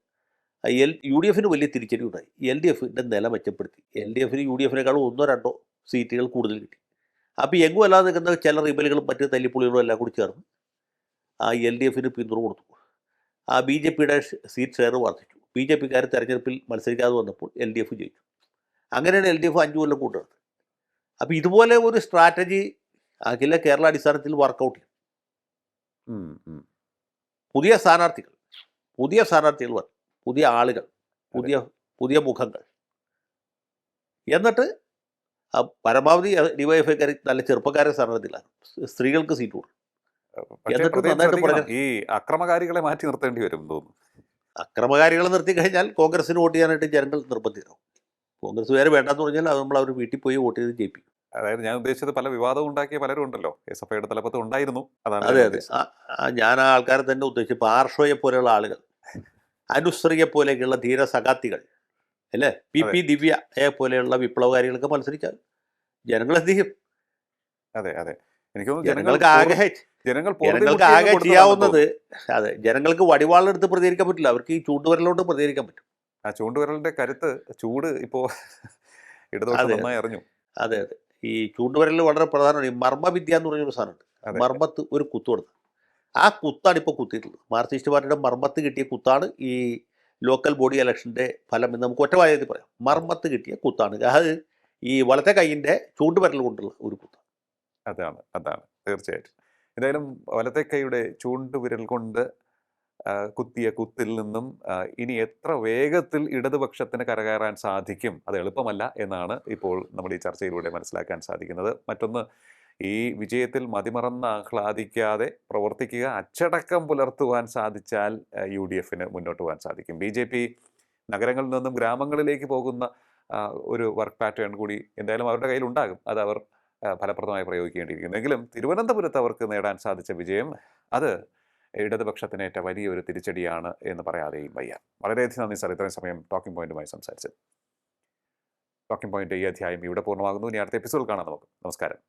UDF വലിയ തിരിച്ചടി ഉണ്ടായി. LDFിൻ്റെ നില മെച്ചപ്പെടുത്തി. LDFിന് UDFിനേക്കാളും 1-2 സീറ്റുകൾ കൂടുതൽ കിട്ടി. അപ്പോൾ എങ്ങും അല്ലാതെ നിൽക്കുന്ന ചില റിബലുകളും മറ്റ് തല്ലിപ്പുള്ളികളും എല്ലാം കൂടി ചേർന്ന് LDFിന് പിന്തുണ കൊടുത്തു. BJPയുടെ സീറ്റ് ഷെയർ വർദ്ധിച്ചു. BJPക്കാർ തെരഞ്ഞെടുപ്പിൽ മത്സരിക്കാതെ വന്നപ്പോൾ LDF ജയിച്ചു. അങ്ങനെയാണ് LDF 5 കൊല്ലം കൊണ്ടുവരുന്നത്. അപ്പോൾ ഇതുപോലെ ഒരു സ്ട്രാറ്റജി അഖില കേരള അടിസ്ഥാനത്തിൽ വർക്കൗട്ട് ചെയ്യും. പുതിയ സ്ഥാനാർത്ഥികൾ വരും, പുതിയ ആളുകൾ, പുതിയ മുഖങ്ങൾ. എന്നിട്ട് പരമാവധി DYFIക്കാർ നല്ല ചെറുപ്പക്കാരെ സ്ഥാനാർത്ഥികളാണ്, സ്ത്രീകൾക്ക് സീറ്റ് കൊടുക്കും. ഈ അക്രമകാരികളെ മാറ്റി നിർത്തേണ്ടി വരും തോന്നുന്നു. അക്രമകാരികളെ നിർത്തി കഴിഞ്ഞാൽ കോൺഗ്രസിന് വോട്ട് ചെയ്യാനായിട്ട് ജനങ്ങൾ നിർബന്ധിതരാകും. കോൺഗ്രസ്സുകാർ വേണ്ടെന്ന് പറഞ്ഞാൽ അത് നമ്മൾ അവർ വീട്ടിൽ പോയി വോട്ട് ചെയ്ത് ജയിപ്പിക്കും. അതായത് ഞാൻ ഉദ്ദേശിച്ചത് പല വിവാദവും ഉണ്ടാക്കിയ പലരും ഉണ്ടല്ലോ, SFIയുടെ തലപ്പത്ത് ഉണ്ടായിരുന്നു. അതെ. ഞാൻ ആ ആൾക്കാരെ തന്നെ ഉദ്ദേശിച്ചു. പാർഷോയെ പോലെയുള്ള ആളുകൾ, അനുശ്രീയെ പോലെയൊക്കെയുള്ള ധീര സഖാത്തികൾ അല്ലേ, PP ദിവ്യയെ പോലെയുള്ള വിപ്ലവകാരികളൊക്കെ മത്സരിച്ചാൽ ജനങ്ങൾ എന്ത് ചെയ്യും? അതെ. എനിക്ക് തോന്നുന്നു ജനങ്ങൾക്ക് ആകെ ചെയ്യാവുന്നത്, അതെ, ജനങ്ങൾക്ക് വടിവാളെടുത്ത് പ്രതികരിക്കാൻ പറ്റില്ല, അവർക്ക് ഈ ചൂണ്ടുവിരലോട്ട് പ്രതികരിക്കാൻ പറ്റും. ആ ചൂണ്ടുവിരലിന്റെ കരുത്ത്, ചൂട് ഇപ്പോ ഇടതുപക്ഷം നന്നായി അറിഞ്ഞു. അതെ. ഈ ചൂണ്ടുവിരലിൽ വളരെ പ്രധാനമാണ്. ഈ മർമ്മവിദ്യ എന്ന് പറഞ്ഞൊരു സാധനമുണ്ട്. മർമ്മത്ത് ഒരു കുത്തു കൊടുത്ത്, ആ കുത്താണ് ഇപ്പോൾ കുത്തിയിട്ടുള്ളത്. മാർക്സിസ്റ്റ് പാർട്ടിയുടെ മർമ്മത്ത് കിട്ടിയ കുത്താണ് ഈ ലോക്കൽ ബോഡി ഇലക്ഷൻ്റെ ഫലം എന്ന് നമുക്ക് ഒറ്റവായത്തിൽ പറയാം. മർമ്മത്ത് കിട്ടിയ കുത്താണ് അത്, ഈ വലത്തെ കൈയിൻ്റെ ചൂണ്ടുവിരൽ കൊണ്ടുള്ള ഒരു കുത്താണ്. അതാണ് തീർച്ചയായിട്ടും. എന്തായാലും വലത്തെ കൈയുടെ ചൂണ്ടുവിരൽ കൊണ്ട് കുത്തിയ കുത്തിൽ നിന്നും ഇനി എത്ര വേഗത്തിൽ ഇടതുപക്ഷത്തിന് കരകയറാൻ സാധിക്കും, അത് എളുപ്പമല്ല എന്നാണ് ഇപ്പോൾ നമ്മൾ ഈ ചർച്ചയിലൂടെ മനസ്സിലാക്കാൻ സാധിക്കുന്നത്. മറ്റൊന്ന്, ഈ വിജയത്തിൽ മതിമറന്ന് ആഹ്ലാദിക്കാതെ പ്രവർത്തിക്കുക, അച്ചടക്കം പുലർത്തുവാൻ സാധിച്ചാൽ UDF-ന് മുന്നോട്ട് പോകാൻ സാധിക്കും. BJP നഗരങ്ങളിൽ നിന്നും ഗ്രാമങ്ങളിലേക്ക് പോകുന്ന ഒരു വർക്ക് പാറ്റേൺ കൂടി എന്തായാലും അവരുടെ കയ്യിൽ ഉണ്ടാകും. അത് അവർ ഫലപ്രദമായി പ്രയോഗിക്കേണ്ടിയിരിക്കുന്നു. എങ്കിലും തിരുവനന്തപുരത്ത് അവർക്ക് നേടാൻ സാധിച്ച വിജയം അത് ഇടതുപക്ഷത്തിനേറ്റ വലിയൊരു തിരിച്ചടിയാണ് എന്ന് പറയാതെയും വയ്യ. വളരെയധികം നന്ദി സാർ, ഇത്രയും സമയം ടോക്കിംഗ് പോയിന്റുമായി സംസാരിച്ചത്. ടോക്കിംഗ് പോയിന്റ് ഈ അധ്യായം ഇവിടെ പൂർണ്ണമാകുന്നു. ഇനി അടുത്ത എപ്പിസോഡ് കാണാം നമുക്ക്. നമസ്കാരം.